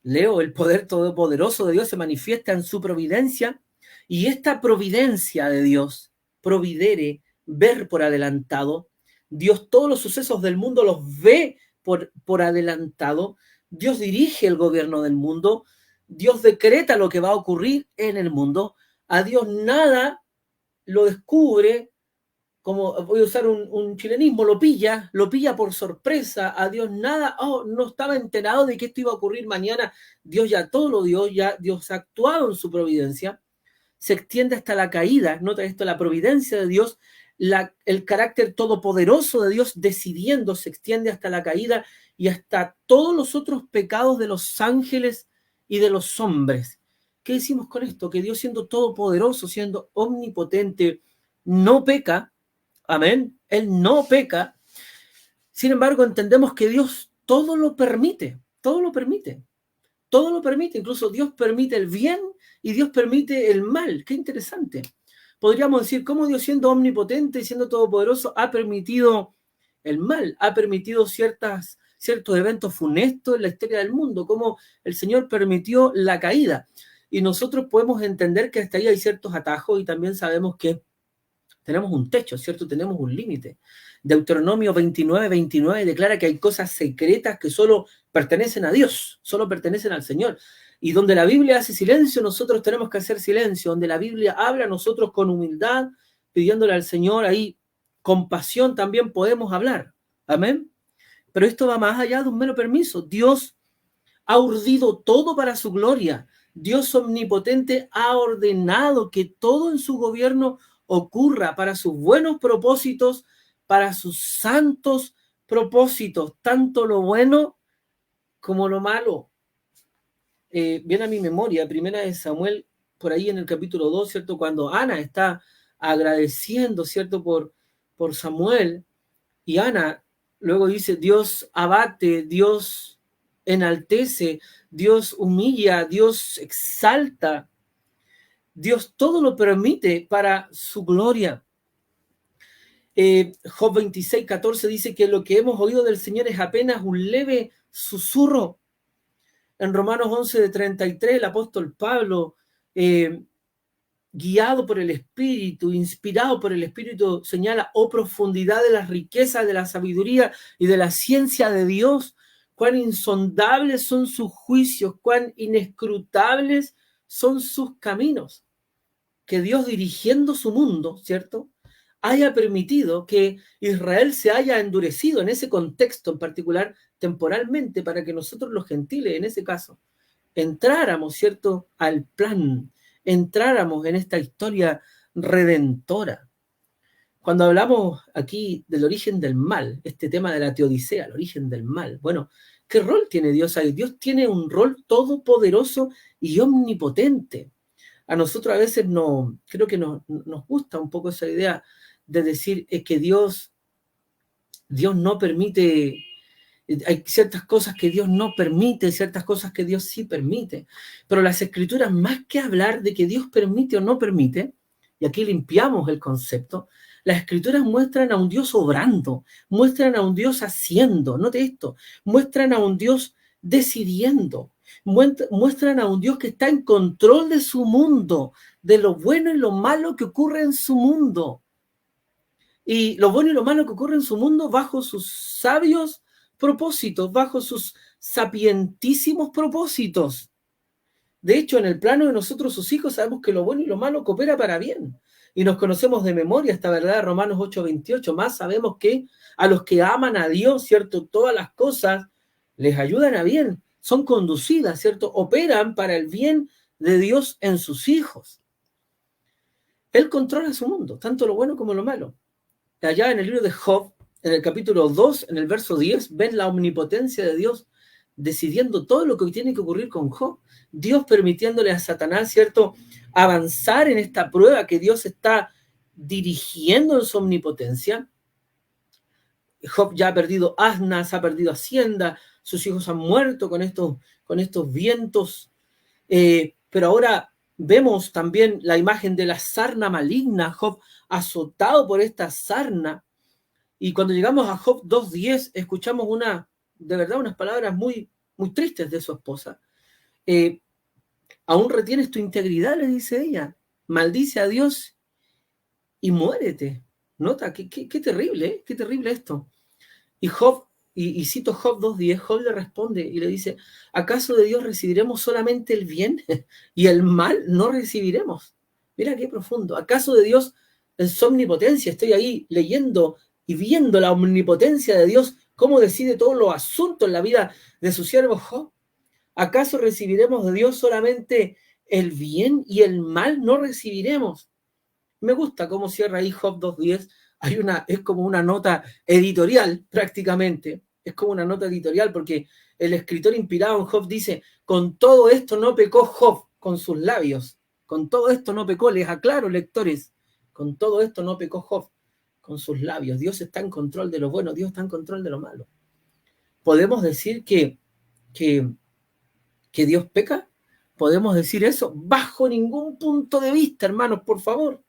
Leo: el poder todopoderoso de Dios se manifiesta en su providencia, y esta providencia de Dios, providere, ver por adelantado. Dios todos los sucesos del mundo los ve por adelantado. Dios dirige el gobierno del mundo. Dios decreta lo que va a ocurrir en el mundo. A Dios nada lo descubre como voy a usar un chilenismo, lo pilla por sorpresa, a Dios nada, no estaba enterado de que esto iba a ocurrir mañana, Dios ya todo lo dio, ya Dios ha actuado en su providencia, se extiende hasta la caída, nota esto, la providencia de Dios, el carácter todopoderoso de Dios decidiendo, se extiende hasta la caída y hasta todos los otros pecados de los ángeles y de los hombres. ¿Qué decimos con esto? Que Dios, siendo todopoderoso, siendo omnipotente, no peca. Amén. Él no peca. Sin embargo, entendemos que Dios todo lo permite, todo lo permite, todo lo permite. Incluso Dios permite el bien y Dios permite el mal. Qué interesante. Podríamos decir cómo Dios, siendo omnipotente y siendo todopoderoso, ha permitido el mal, ha permitido ciertos eventos funestos en la historia del mundo, como el Señor permitió la caída. Y nosotros podemos entender que hasta ahí hay ciertos atajos y también sabemos que tenemos un techo, ¿cierto? Tenemos un límite. Deuteronomio 29:29 declara que hay cosas secretas que solo pertenecen a Dios, solo pertenecen al Señor. Y donde la Biblia hace silencio, nosotros tenemos que hacer silencio. Donde la Biblia habla, nosotros con humildad, pidiéndole al Señor ahí, con pasión también podemos hablar. Amén. Pero esto va más allá de un mero permiso. Dios ha urdido todo para su gloria. Dios omnipotente ha ordenado que todo en su gobierno ocurra para sus buenos propósitos, para sus santos propósitos, tanto lo bueno como lo malo. Viene a mi memoria, primera de Samuel, por ahí en el capítulo 2, ¿cierto? Cuando Ana está agradeciendo, ¿cierto? Por Samuel, y Ana luego dice, Dios abate, Dios enaltece, Dios humilla, Dios exalta. Dios todo lo permite para su gloria. Job 26:14 dice que lo que hemos oído del Señor es apenas un leve susurro. En Romanos 11:33 el apóstol Pablo, guiado por el Espíritu, inspirado por el Espíritu, señala, profundidad de las riquezas, de la sabiduría y de la ciencia de Dios, cuán insondables son sus juicios, cuán inescrutables son sus caminos. Que Dios, dirigiendo su mundo, ¿cierto?, haya permitido que Israel se haya endurecido en ese contexto en particular, temporalmente, para que nosotros los gentiles, en ese caso, entráramos, ¿cierto?, al plan, entráramos en esta historia redentora. Cuando hablamos aquí del origen del mal, este tema de la teodicea, el origen del mal, bueno, ¿qué rol tiene Dios ahí? Dios tiene un rol todopoderoso y omnipotente. A nosotros a veces creo que nos gusta un poco esa idea de decir que Dios no permite, hay ciertas cosas que Dios no permite, ciertas cosas que Dios sí permite, pero las Escrituras, más que hablar de que Dios permite o no permite, y aquí limpiamos el concepto, las Escrituras muestran a un Dios obrando, muestran a un Dios haciendo, note esto, muestran a un Dios decidiendo, muestran a un Dios que está en control de su mundo, de lo bueno y lo malo que ocurre en su mundo. Y lo bueno y lo malo que ocurre en su mundo bajo sus sabios propósitos, bajo sus sapientísimos propósitos. De hecho, en el plano de nosotros, sus hijos, sabemos que lo bueno y lo malo coopera para bien. Y nos conocemos de memoria esta verdad de Romanos 8:28. Más sabemos que a los que aman a Dios, ¿cierto?, todas las cosas les ayudan a bien, son conducidas, ¿cierto?, operan para el bien de Dios en sus hijos. Él controla su mundo, tanto lo bueno como lo malo. Allá en el libro de Job, en el capítulo 2, en el verso 10, ven la omnipotencia de Dios decidiendo todo lo que tiene que ocurrir con Job. Dios permitiéndole a Satanás, ¿cierto?, avanzar en esta prueba que Dios está dirigiendo en su omnipotencia. Job ya ha perdido asnas, ha perdido hacienda, sus hijos han muerto con estos vientos, pero ahora vemos también la imagen de la sarna maligna, Job azotado por esta sarna, y cuando llegamos a Job 2:10 escuchamos de verdad unas palabras muy, muy tristes de su esposa. Aún retienes tu integridad, le dice ella, maldice a Dios y muérete. Nota, qué terrible, qué terrible esto. Y Job, y cito Job 2:10, Job le responde y le dice, ¿acaso de Dios recibiremos solamente el bien y el mal no recibiremos? Mira qué profundo. ¿Acaso de Dios en su omnipotencia. Estoy ahí leyendo y viendo la omnipotencia de Dios, cómo decide todos los asuntos en la vida de su siervo Job. ¿Acaso recibiremos de Dios solamente el bien y el mal no recibiremos? Me gusta cómo cierra ahí Job 2:10. Es como una nota editorial prácticamente. Es como una nota editorial porque el escritor inspirado en Job dice, con todo esto no pecó Job con sus labios. Con todo esto no pecó, les aclaro, lectores. Con todo esto no pecó Job con sus labios. Dios está en control de lo bueno, Dios está en control de lo malo. ¿Podemos decir que Dios peca? ¿Podemos decir eso? Bajo ningún punto de vista, hermanos, por favor.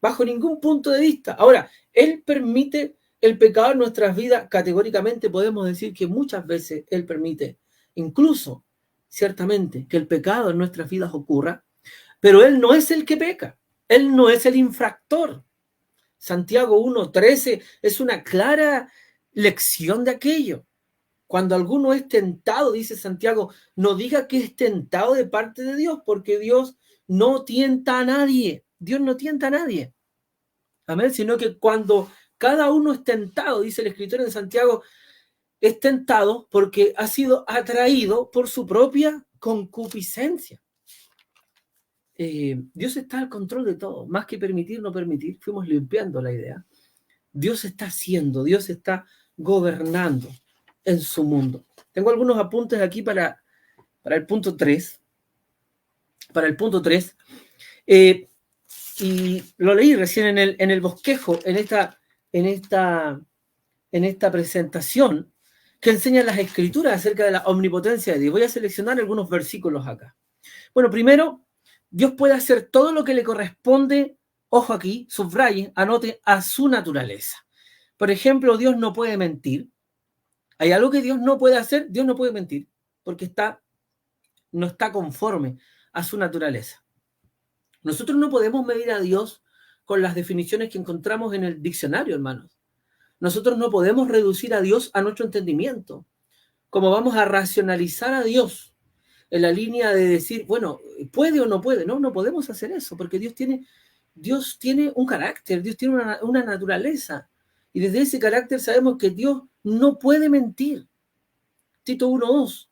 Bajo ningún punto de vista. Ahora, Él permite el pecado en nuestras vidas. Categóricamente podemos decir que muchas veces Él permite, incluso, ciertamente, que el pecado en nuestras vidas ocurra, pero Él no es el que peca. Él no es el infractor. Santiago 1:13 es una clara lección de aquello. Cuando alguno es tentado, dice Santiago, no diga que es tentado de parte de Dios, porque Dios no tienta a nadie. Dios no tienta a nadie. Amén. Sino que cuando cada uno es tentado, dice el escritor en Santiago, es tentado porque ha sido atraído por su propia concupiscencia. Dios está al control de todo. Más que permitir, no permitir. Fuimos limpiando la idea. Dios está haciendo, Dios está gobernando en su mundo. Tengo algunos apuntes aquí para el punto 3. Para el punto 3. Y lo leí recién en el bosquejo, en esta presentación que enseña las escrituras acerca de la omnipotencia de Dios. Voy a seleccionar algunos versículos acá. Bueno, primero, Dios puede hacer todo lo que le corresponde, ojo aquí, subraye, anote, a su naturaleza. Por ejemplo, Dios no puede mentir. Hay algo que Dios no puede hacer, Dios no puede mentir, porque no está conforme a su naturaleza. Nosotros no podemos medir a Dios con las definiciones que encontramos en el diccionario, hermanos. Nosotros no podemos reducir a Dios a nuestro entendimiento. Como vamos a racionalizar a Dios en la línea de decir, bueno, ¿puede o no puede? No, no podemos hacer eso, porque Dios tiene un carácter, Dios tiene una naturaleza. Y desde ese carácter sabemos que Dios no puede mentir. Tito 1:2,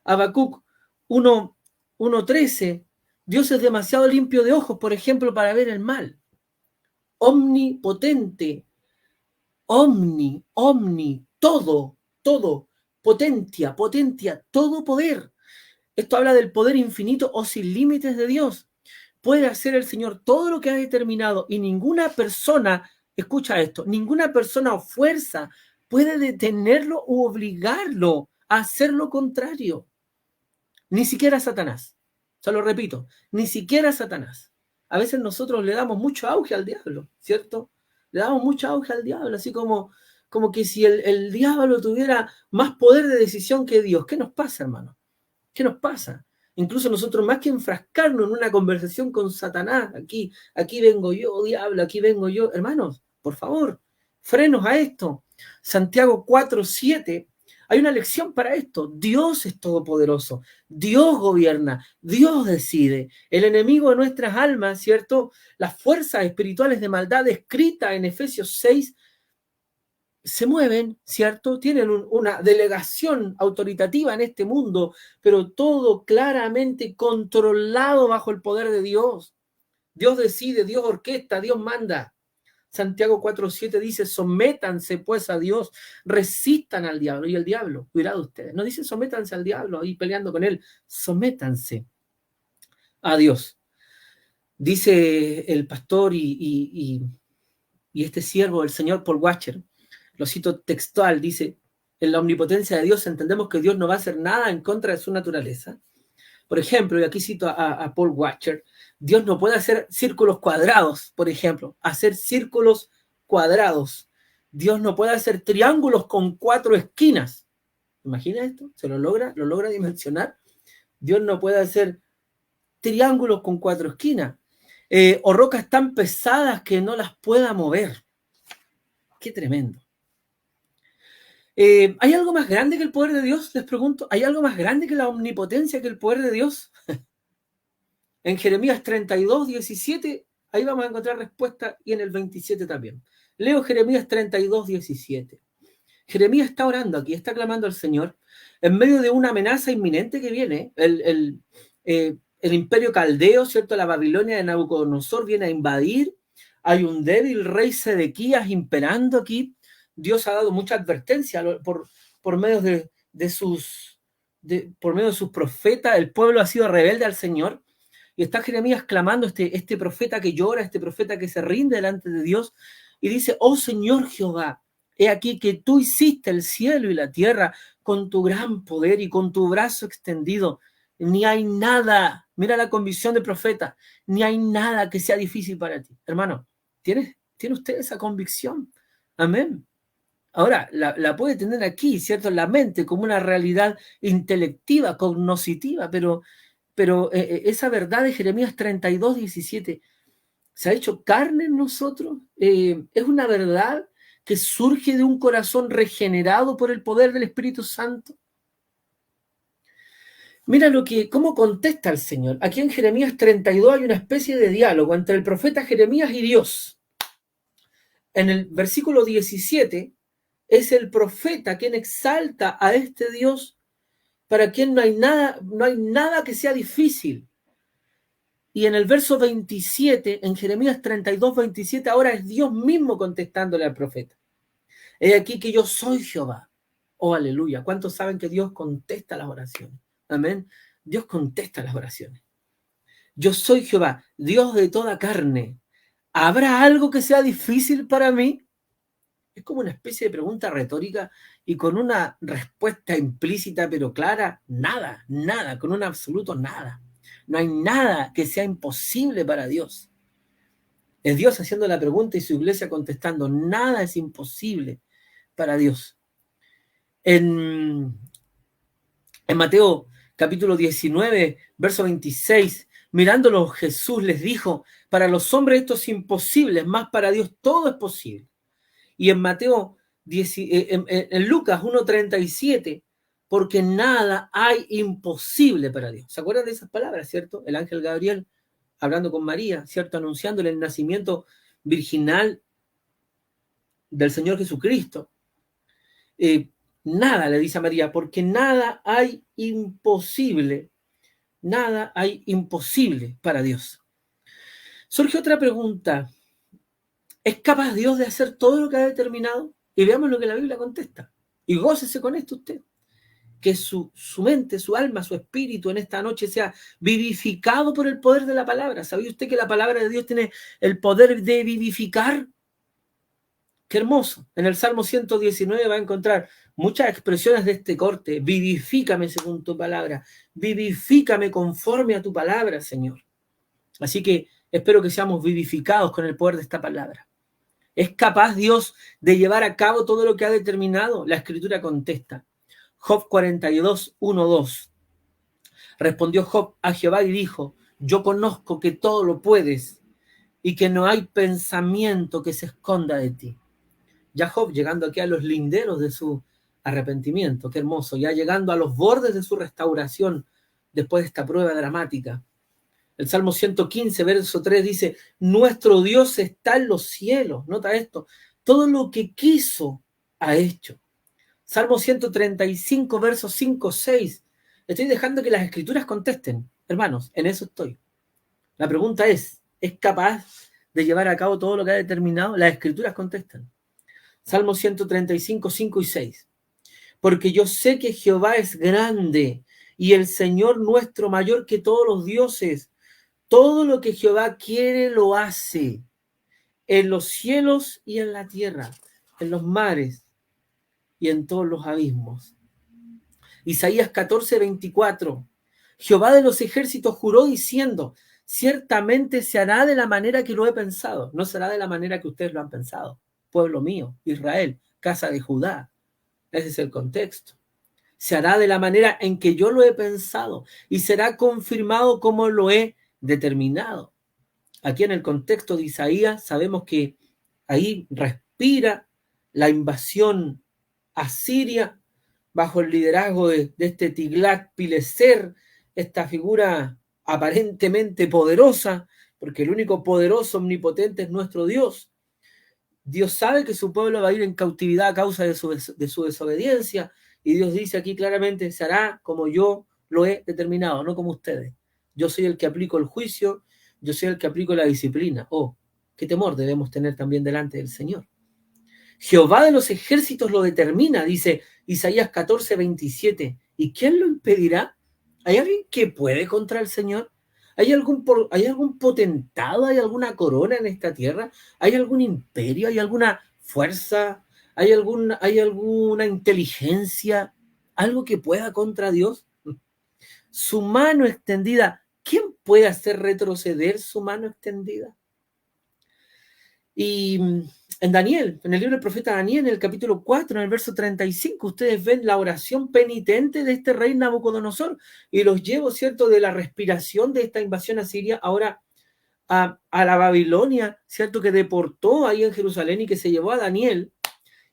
Habacuc 1:13, Dios es demasiado limpio de ojos, por ejemplo, para ver el mal. Omnipotente, todo, potentia, todo poder. Esto habla del poder infinito o sin límites de Dios. Puede hacer el Señor todo lo que ha determinado y ninguna persona, escucha esto, ninguna persona o fuerza puede detenerlo u obligarlo a hacer lo contrario. Ni siquiera Satanás. Se lo repito, ni siquiera Satanás. A veces nosotros le damos mucho auge al diablo, ¿cierto? Le damos mucho auge al diablo, así como que si el diablo tuviera más poder de decisión que Dios. ¿Qué nos pasa, hermano? ¿Qué nos pasa? Incluso nosotros, más que enfrascarnos en una conversación con Satanás, aquí vengo yo, diablo, aquí vengo yo. Hermanos, por favor, frenos a esto. Santiago 4:7, hay una lección para esto. Dios es todopoderoso, Dios gobierna, Dios decide. El enemigo de nuestras almas, ¿cierto? Las fuerzas espirituales de maldad descritas en Efesios 6 se mueven, ¿cierto? Tienen una delegación autoritativa en este mundo, pero todo claramente controlado bajo el poder de Dios. Dios decide, Dios orquesta, Dios manda. Santiago 4:7 dice, sométanse pues a Dios, resistan al diablo. Y el diablo, cuidado ustedes, no dice sométanse al diablo ahí peleando con él, sométanse a Dios. Dice el pastor y este siervo del Señor Paul Washer, lo cito textual, dice, en la omnipotencia de Dios entendemos que Dios no va a hacer nada en contra de su naturaleza. Por ejemplo, y aquí cito a Paul Washer, Dios no puede hacer círculos cuadrados, por ejemplo, hacer círculos cuadrados. Dios no puede hacer triángulos con 4 esquinas. ¿Imagina esto? ¿Se lo logra dimensionar? Dios no puede hacer triángulos con 4 esquinas. O rocas tan pesadas que no las pueda mover. Qué tremendo. ¿Hay algo más grande que el poder de Dios? Les pregunto. ¿Hay algo más grande que la omnipotencia que el poder de Dios? En Jeremías 32:17 Ahí vamos a encontrar respuesta y en el 27 también. Leo Jeremías 32, 17. Jeremías está orando aquí, está clamando al Señor en medio de una amenaza inminente que viene. El imperio caldeo, ¿cierto? La Babilonia de Nabucodonosor viene a invadir. Hay un débil rey Sedequías imperando aquí. Dios ha dado mucha advertencia por medio de sus profetas. El pueblo ha sido rebelde al Señor. Y está Jeremías clamando, este profeta que llora, este profeta que se rinde delante de Dios. Y dice, oh Señor Jehová, he aquí que tú hiciste el cielo y la tierra con tu gran poder y con tu brazo extendido. Ni hay nada, mira la convicción del profeta, ni hay nada que sea difícil para ti. Hermano, ¿tiene usted esa convicción? Amén. Ahora, la puede tener aquí, ¿cierto? En la mente, como una realidad intelectiva, cognoscitiva, pero esa verdad de Jeremías 32, 17 se ha hecho carne en nosotros. Es una verdad que surge de un corazón regenerado por el poder del Espíritu Santo. Mira cómo contesta el Señor. Aquí en Jeremías 32 hay una especie de diálogo entre el profeta Jeremías y Dios. En el versículo 17 es el profeta quien exalta a este Dios para quien no hay nada que sea difícil. Y en el verso 27, en Jeremías 32, 27, ahora es Dios mismo contestándole al profeta. He aquí que yo soy Jehová. Oh, aleluya. ¿Cuántos saben que Dios contesta las oraciones? Amén. Dios contesta las oraciones. Yo soy Jehová, Dios de toda carne. ¿Habrá algo que sea difícil para mí? Es como una especie de pregunta retórica y con una respuesta implícita pero clara, nada, con un absoluto nada. No hay nada que sea imposible para Dios. Es Dios haciendo la pregunta y su iglesia contestando, nada es imposible para Dios. En Mateo capítulo 19, verso 26, mirándolo Jesús les dijo, para los hombres esto es imposible, más para Dios todo es posible. Y en en Lucas 1:37, porque nada hay imposible para Dios. ¿Se acuerdan de esas palabras, cierto? El ángel Gabriel hablando con María, cierto, anunciándole el nacimiento virginal del Señor Jesucristo. Nada, le dice a María, porque nada hay imposible para Dios. Surge otra pregunta. ¿Es capaz Dios de hacer todo lo que ha determinado? Y veamos lo que la Biblia contesta. Y gócese con esto usted. Que su mente, su alma, su espíritu en esta noche sea vivificado por el poder de la palabra. ¿Sabía usted que la palabra de Dios tiene el poder de vivificar? ¡Qué hermoso! En el Salmo 119 va a encontrar muchas expresiones de este corte. Vivifícame según tu palabra. Vivifícame conforme a tu palabra, Señor. Así que espero que seamos vivificados con el poder de esta palabra. ¿Es capaz Dios de llevar a cabo todo lo que ha determinado? La Escritura contesta. Job 42, 1, 2. Respondió Job a Jehová y dijo, yo conozco que todo lo puedes y que no hay pensamiento que se esconda de ti. Ya Job llegando aquí a los linderos de su arrepentimiento, qué hermoso, ya llegando a los bordes de su restauración después de esta prueba dramática. El Salmo 115, verso 3 dice, nuestro Dios está en los cielos. Nota esto, todo lo que quiso ha hecho. Salmo 135, versos 5, 6. Estoy dejando que las Escrituras contesten. Hermanos, en eso estoy. La pregunta ¿es capaz de llevar a cabo todo lo que ha determinado? Las Escrituras contestan. Salmo 135, 5 y 6. Porque yo sé que Jehová es grande y el Señor nuestro mayor que todos los dioses. Todo lo que Jehová quiere lo hace, en los cielos y en la tierra, en los mares y en todos los abismos. Isaías 14, 24. Jehová de los ejércitos juró diciendo, ciertamente se hará de la manera que lo he pensado. No será de la manera que ustedes lo han pensado. Pueblo mío, Israel, casa de Judá. Ese es el contexto. Se hará de la manera en que yo lo he pensado y será confirmado como lo he determinado. Aquí en el contexto de Isaías sabemos que ahí respira la invasión asiria bajo el liderazgo de este Tiglat-Pileser, esta figura aparentemente poderosa porque el único poderoso, omnipotente es nuestro Dios. Dios sabe que su pueblo va a ir en cautividad a causa de su desobediencia, y Dios dice aquí claramente, se hará como yo lo he determinado, no como ustedes. Yo soy el que aplico el juicio, yo soy el que aplico la disciplina. Oh, qué temor debemos tener también delante del Señor. Jehová de los ejércitos lo determina, dice Isaías 14:27. ¿Y quién lo impedirá? ¿Hay alguien que puede contra el Señor? ¿Hay algún potentado? ¿Hay alguna corona en esta tierra? ¿Hay algún imperio? ¿Hay alguna fuerza? ¿Hay alguna inteligencia? ¿Algo que pueda contra Dios? Su mano extendida, ¿quién puede hacer retroceder su mano extendida? Y en Daniel, en el libro del profeta Daniel, en el capítulo 4, en el verso 35, ustedes ven la oración penitente de este rey Nabucodonosor. Y los llevo, ¿cierto?, de la respiración de esta invasión asiria ahora a la Babilonia, ¿cierto?, que deportó ahí en Jerusalén y que se llevó a Daniel.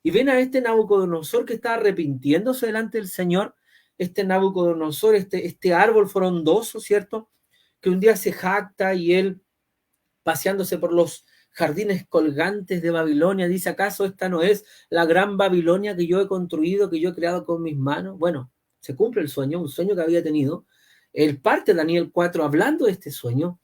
Y ven a este Nabucodonosor que está arrepintiéndose delante del Señor. Este Nabucodonosor, este árbol frondoso, ¿cierto?, que un día se jacta y él, paseándose por los jardines colgantes de Babilonia, dice, ¿acaso esta no es la gran Babilonia que yo he construido, que yo he creado con mis manos? Bueno, se cumple el sueño, un sueño que había tenido. Él parte Daniel 4 hablando de este sueño,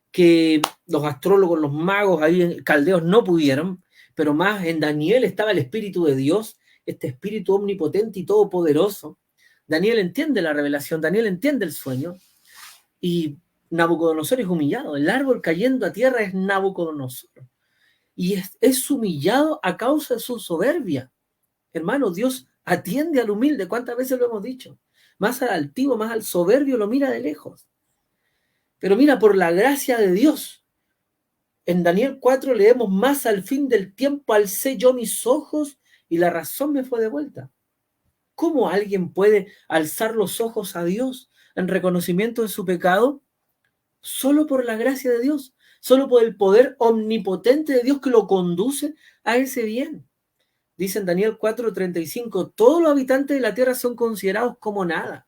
que los astrólogos, los magos ahí en caldeos no pudieron, pero más en Daniel estaba el Espíritu de Dios, este Espíritu omnipotente y todopoderoso. Daniel entiende la revelación, Daniel entiende el sueño, y Nabucodonosor es humillado. El árbol cayendo a tierra es Nabucodonosor. Y es humillado a causa de su soberbia. Hermano, Dios atiende al humilde. ¿Cuántas veces lo hemos dicho? Más al altivo, más al soberbio lo mira de lejos. Pero mira, por la gracia de Dios, en Daniel 4 leemos, más al fin del tiempo alcé yo mis ojos y la razón me fue devuelta. ¿Cómo alguien puede alzar los ojos a Dios en reconocimiento de su pecado? Solo por la gracia de Dios, solo por el poder omnipotente de Dios que lo conduce a ese bien. Dice en Daniel 4:35, todos los habitantes de la tierra son considerados como nada.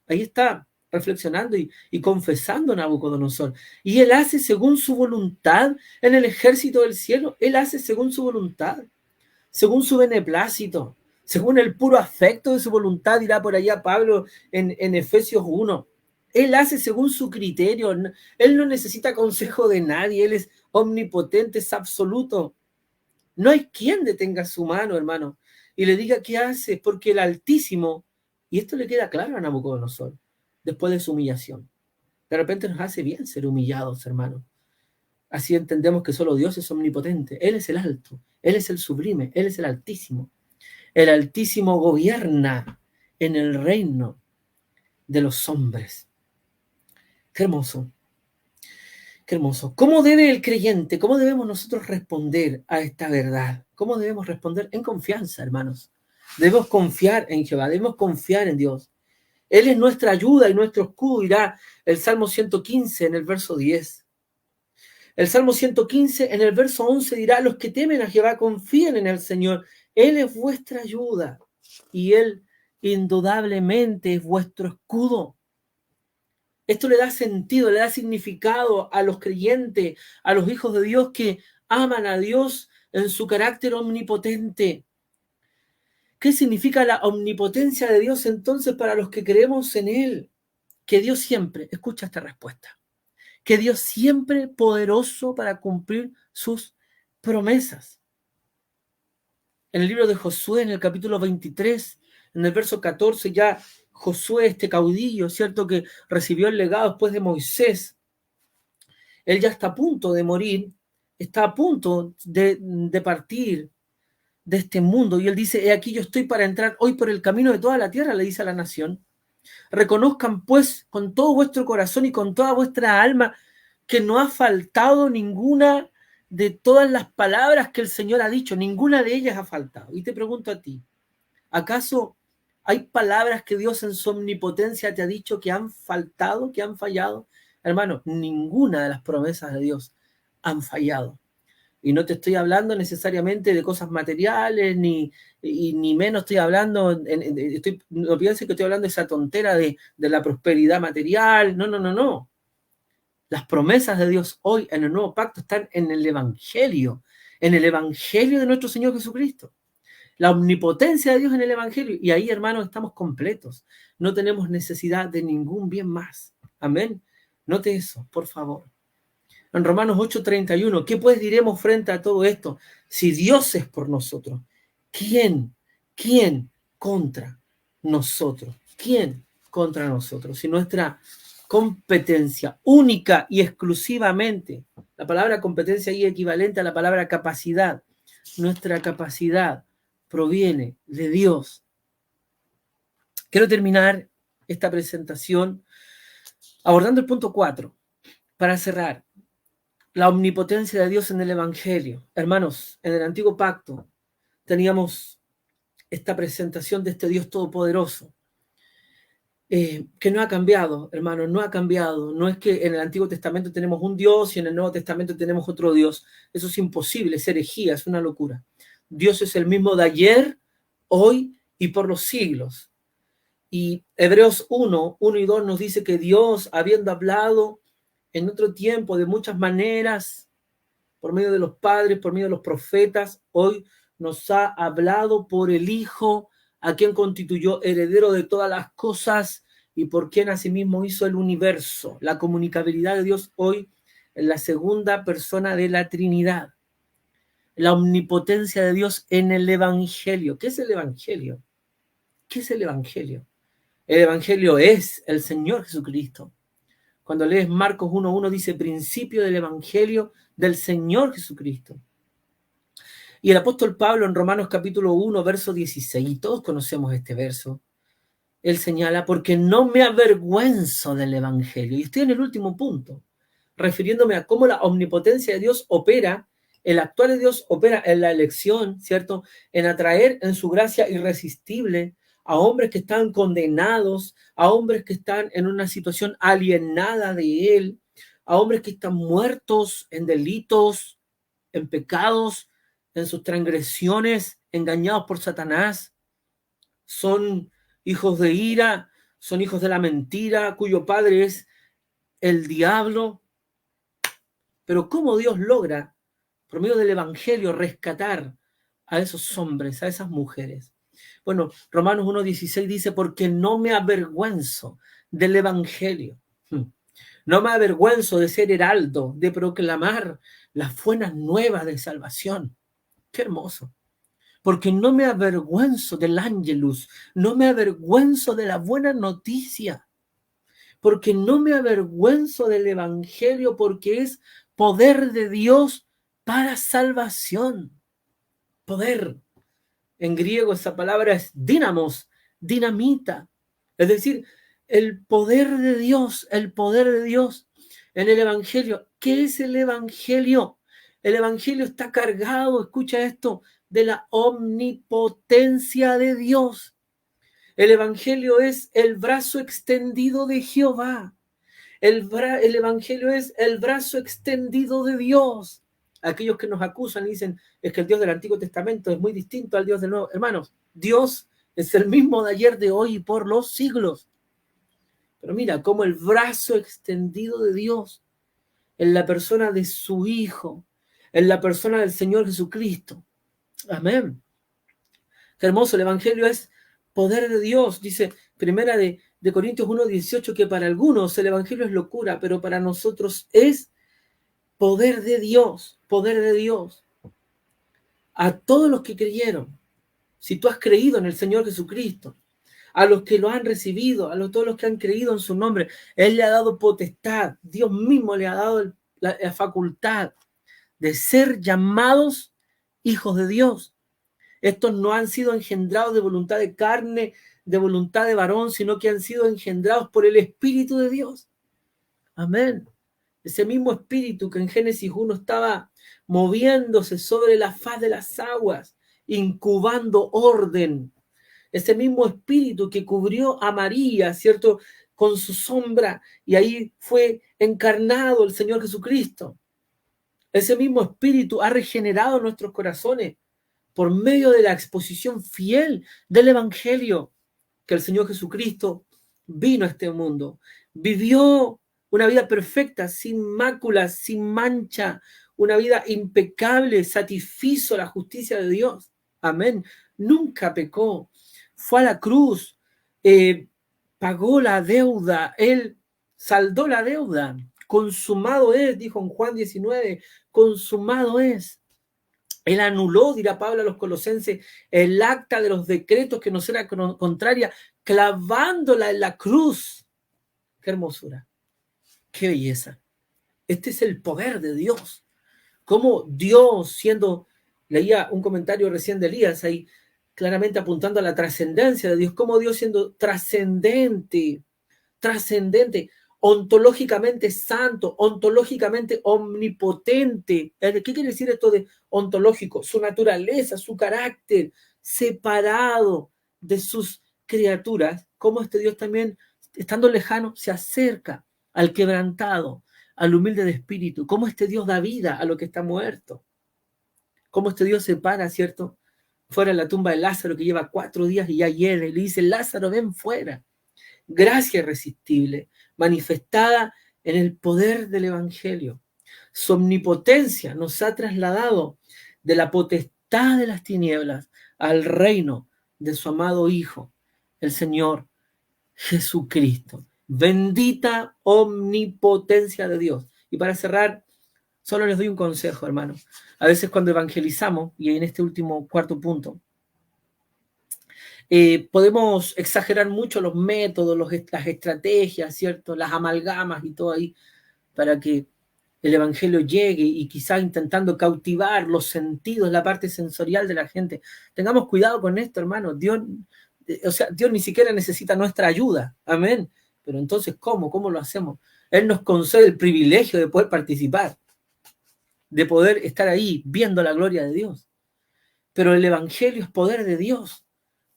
Ahí está reflexionando y confesando Nabucodonosor. Y él hace según su voluntad en el ejército del cielo. Él hace según su voluntad, según su beneplácito, según el puro afecto de su voluntad, dirá por allá Pablo en Efesios 1. Él hace según su criterio. Él no necesita consejo de nadie. Él es omnipotente, es absoluto. No hay quien detenga su mano, hermano, y le diga qué hace, porque el Altísimo, y esto le queda claro a Nabucodonosor, después de su humillación, de repente nos hace bien ser humillados, hermano. Así entendemos que solo Dios es omnipotente. Él es el alto, Él es el sublime, Él es el Altísimo. El Altísimo gobierna en el reino de los hombres. Qué hermoso, qué hermoso. ¿Cómo debe el creyente, cómo debemos nosotros responder a esta verdad? ¿Cómo debemos responder? En confianza, hermanos. Debemos confiar en Jehová, debemos confiar en Dios. Él es nuestra ayuda y nuestro escudo, dirá el Salmo 115 en el verso 10. El Salmo 115 en el verso 11 dirá, los que temen a Jehová confíen en el Señor. Él es vuestra ayuda y Él indudablemente es vuestro escudo. Esto le da sentido, le da significado a los creyentes, a los hijos de Dios que aman a Dios en su carácter omnipotente. ¿Qué significa la omnipotencia de Dios entonces para los que creemos en Él? Que Dios siempre, escucha esta respuesta, que Dios siempre es poderoso para cumplir sus promesas. En el libro de Josué, en el capítulo 23, en el verso 14, ya Josué, este caudillo, ¿cierto?, que recibió el legado después de Moisés, él ya está a punto de morir, está a punto de partir de este mundo, y él dice, he aquí yo estoy para entrar hoy por el camino de toda la tierra, le dice a la nación. Reconozcan pues con todo vuestro corazón y con toda vuestra alma que no ha faltado ninguna de todas las palabras que el Señor ha dicho, ninguna de ellas ha faltado. Y te pregunto a ti, ¿acaso hay palabras que Dios en su omnipotencia te ha dicho que han faltado, que han fallado? Hermano, ninguna de las promesas de Dios han fallado. Y no te estoy hablando necesariamente de cosas materiales, ni menos estoy hablando, no pienses que estoy hablando de esa tontera de la prosperidad material. No. Las promesas de Dios hoy en el nuevo pacto están en el Evangelio de nuestro Señor Jesucristo. La omnipotencia de Dios en el Evangelio. Y ahí, hermanos, estamos completos. No tenemos necesidad de ningún bien más. Amén. Note eso, por favor. En Romanos 8:31, ¿qué pues diremos frente a todo esto? Si Dios es por nosotros, ¿quién contra nosotros? ¿Quién contra nosotros? Si nuestra competencia única y exclusivamente, la palabra competencia ahí equivalente a la palabra capacidad, nuestra capacidad proviene de Dios. Quiero terminar esta presentación abordando el punto 4 para cerrar. La omnipotencia de Dios en el Evangelio. Hermanos, en el Antiguo Pacto teníamos esta presentación de este Dios todopoderoso, que no ha cambiado, hermanos, no ha cambiado. No es que en el Antiguo Testamento tenemos un Dios y en el Nuevo Testamento tenemos otro Dios. Eso es imposible, es herejía, es una locura. Dios es el mismo de ayer, hoy y por los siglos. Y Hebreos 1 y 2 nos dice que Dios, habiendo hablado en otro tiempo de muchas maneras, por medio de los padres, por medio de los profetas, hoy nos ha hablado por el Hijo, a quien constituyó heredero de todas las cosas y por quien asimismo hizo el universo. La comunicabilidad de Dios hoy en la segunda persona de la Trinidad. La omnipotencia de Dios en el Evangelio. ¿Qué es el Evangelio? ¿Qué es el Evangelio? El Evangelio es el Señor Jesucristo. Cuando lees Marcos 1:1 dice principio del Evangelio del Señor Jesucristo. Y el apóstol Pablo en Romanos capítulo 1, verso 16, y todos conocemos este verso, él señala, porque no me avergüenzo del Evangelio. Y estoy en el último punto, refiriéndome a cómo la omnipotencia de Dios opera, el actual de Dios opera en la elección, ¿cierto? En atraer en su gracia irresistible a hombres que están condenados, a hombres que están en una situación alienada de Él, a hombres que están muertos en delitos, en pecados, en sus transgresiones, engañados por Satanás. Son hijos de ira, son hijos de la mentira, cuyo padre es el diablo. Pero ¿cómo Dios logra, por medio del Evangelio, rescatar a esos hombres, a esas mujeres? Bueno, Romanos 1:16 dice, porque no me avergüenzo del Evangelio. No me avergüenzo de ser heraldo, de proclamar las buenas nuevas de salvación. Qué hermoso. Porque no me avergüenzo del ángelus, no me avergüenzo de la buena noticia, porque no me avergüenzo del Evangelio, porque es poder de Dios para salvación. Poder. En griego esa palabra es dínamos, dinamita. Es decir, el poder de Dios en el Evangelio. ¿Qué es el Evangelio? El Evangelio está cargado, escucha esto, de la omnipotencia de Dios. El Evangelio es el brazo extendido de Jehová. El Evangelio es el brazo extendido de Dios. Aquellos que nos acusan y dicen, es que el Dios del Antiguo Testamento es muy distinto al Dios del Nuevo. Hermanos, Dios es el mismo de ayer, de hoy y por los siglos. Pero mira, como el brazo extendido de Dios en la persona de su Hijo, en la persona del Señor Jesucristo. Amén. Qué hermoso, el Evangelio es poder de Dios. Dice primera de Corintios 1:18 que para algunos el Evangelio es locura, pero para nosotros es poder de Dios, poder de Dios. A todos los que creyeron, si tú has creído en el Señor Jesucristo, a los que lo han recibido, todos los que han creído en su nombre, Él le ha dado potestad, Dios mismo le ha dado la facultad de ser llamados hijos de Dios. Estos no han sido engendrados de voluntad de carne, de voluntad de varón, sino que han sido engendrados por el Espíritu de Dios. Amén. Ese mismo Espíritu que en Génesis 1 estaba moviéndose sobre la faz de las aguas, incubando orden. Ese mismo Espíritu que cubrió a María, ¿cierto?, con su sombra, y ahí fue encarnado el Señor Jesucristo. Ese mismo Espíritu ha regenerado nuestros corazones por medio de la exposición fiel del Evangelio, que el Señor Jesucristo vino a este mundo, vivió una vida perfecta, sin máculas, sin mancha, una vida impecable, satisfizo la justicia de Dios. Amén. Nunca pecó. Fue a la cruz, pagó la deuda, Él saldó la deuda. Consumado es, dijo en Juan 19, consumado es. Él anuló, dirá Pablo a los colosenses, el acta de los decretos que nos era contraria, clavándola en la cruz. Qué hermosura, qué belleza. Este es el poder de Dios. Cómo Dios, leía un comentario recién de Elías ahí, claramente apuntando a la trascendencia de Dios, cómo Dios siendo trascendente, ontológicamente santo, ontológicamente omnipotente. ¿Qué quiere decir esto de ontológico? Su naturaleza, su carácter, separado de sus criaturas, cómo este Dios también, estando lejano, se acerca al quebrantado, al humilde de espíritu, cómo este Dios da vida a lo que está muerto, cómo este Dios se para, ¿cierto?, fuera de la tumba de Lázaro, que lleva 4 días y ya hiede, y le dice, Lázaro, ven fuera. Gracia irresistible, manifestada en el poder del Evangelio. Su omnipotencia nos ha trasladado de la potestad de las tinieblas al reino de su amado Hijo, el Señor Jesucristo. Bendita omnipotencia de Dios. Y para cerrar, solo les doy un consejo, hermanos. A veces cuando evangelizamos, y en este último cuarto punto, podemos exagerar mucho los métodos, las estrategias, ¿cierto? Las amalgamas y todo ahí, para que el evangelio llegue y quizás intentando cautivar los sentidos, la parte sensorial de la gente. Tengamos cuidado con esto, hermano. Dios ni siquiera necesita nuestra ayuda. Amén. Pero entonces, ¿cómo lo hacemos? Él nos concede el privilegio de poder participar, de poder estar ahí viendo la gloria de Dios. Pero el evangelio es poder de Dios.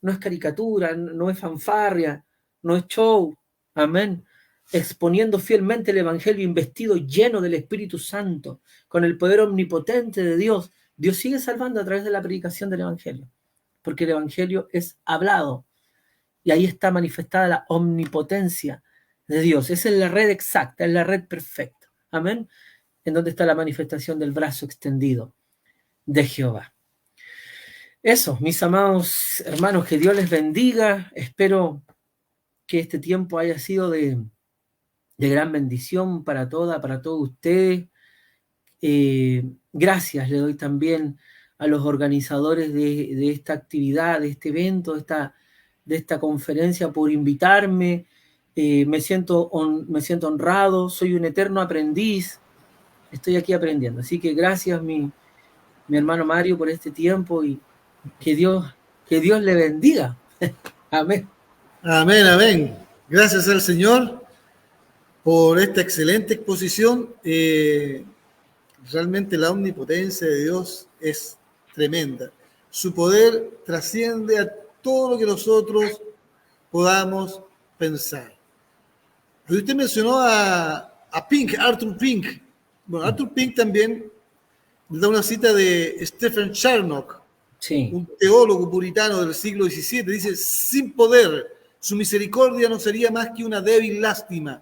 No es caricatura, no es fanfarria, no es show. Amén. Exponiendo fielmente el evangelio, investido, lleno del Espíritu Santo, con el poder omnipotente de Dios. Dios sigue salvando a través de la predicación del evangelio, porque el evangelio es hablado. Y ahí está manifestada la omnipotencia de Dios. Esa es la red exacta, es la red perfecta. Amén. En donde está la manifestación del brazo extendido de Jehová. Eso, mis amados hermanos, que Dios les bendiga. Espero que este tiempo haya sido de gran bendición para todos ustedes. Gracias le doy también a los organizadores de esta actividad, de este evento, de esta conferencia, por invitarme. Me siento honrado, soy un eterno aprendiz, estoy aquí aprendiendo. Así que gracias, mi hermano Mario, por este tiempo, y que Dios le bendiga. Amén. Amén, amén. Gracias al Señor por esta excelente exposición. Realmente la omnipotencia de Dios es tremenda. Su poder trasciende a todo lo que nosotros podamos pensar. Usted mencionó a Arthur Pink. Bueno, Arthur Pink también da una cita de Stephen Charnock, sí, un teólogo puritano del siglo XVII. Dice, sin poder, su misericordia no sería más que una débil lástima.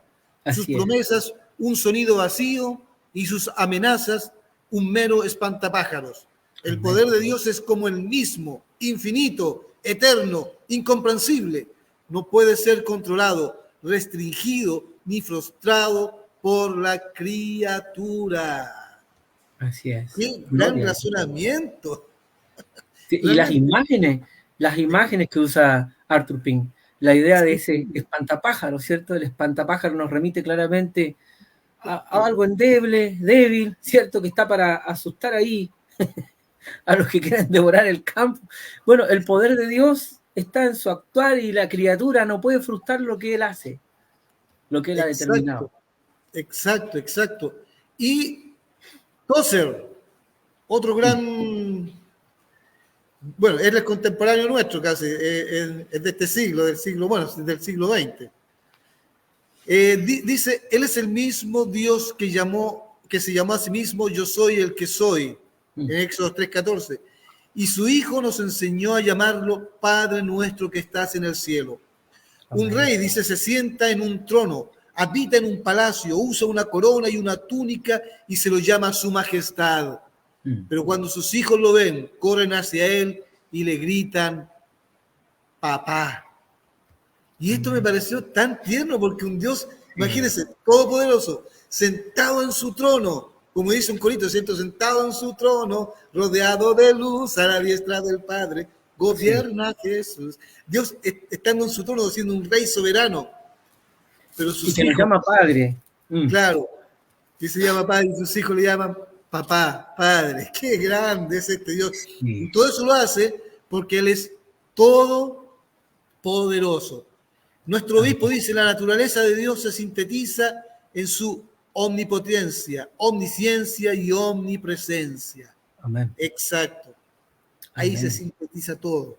Sus promesas, un sonido vacío, y sus amenazas, un mero espantapájaros. El poder de Dios es como el mismo, infinito, eterno, incomprensible. No puede ser controlado, restringido, ni frustrado por la criatura. Así es. ¡Qué gran razonamiento! Sí, y las imágenes que usa Arthur Pink, la idea de ese espantapájaro, ¿cierto? El espantapájaro nos remite claramente a algo endeble, débil, ¿cierto? Que está para asustar ahí a los que quieren devorar el campo. Bueno, el poder de Dios está en su actuar, y la criatura no puede frustrar lo que Él hace, lo que Él ha determinado. Exacto. Y Tozer, otro gran... Bueno, él es contemporáneo nuestro casi, es de este siglo, del siglo XX. Dice, Él es el mismo Dios que se llamó a sí mismo Yo soy el que soy, en Éxodo 3:14. Y su Hijo nos enseñó a llamarlo Padre nuestro que estás en el cielo. Amén. Un rey, dice, se sienta en un trono, habita en un palacio, usa una corona y una túnica y se lo llama su majestad. Pero cuando sus hijos lo ven, corren hacia él y le gritan, papá. Y esto me pareció tan tierno porque un Dios, imagínense, todopoderoso, sentado en su trono, como dice un corito, siento sentado en su trono, rodeado de luz a la diestra del Padre, gobierna Jesús. Dios estando en su trono, siendo un rey soberano. Pero sus Y que nos hijos, llama Padre. claro, y se llama Padre y sus hijos le llaman papá, Padre. Qué grande es este Dios. Sí. Y todo eso lo hace porque Él es todopoderoso. Nuestro obispo dice, la naturaleza de Dios se sintetiza en su omnipotencia, omnisciencia y omnipresencia. Amén. Exacto. Ahí Amén. se sintetiza todo.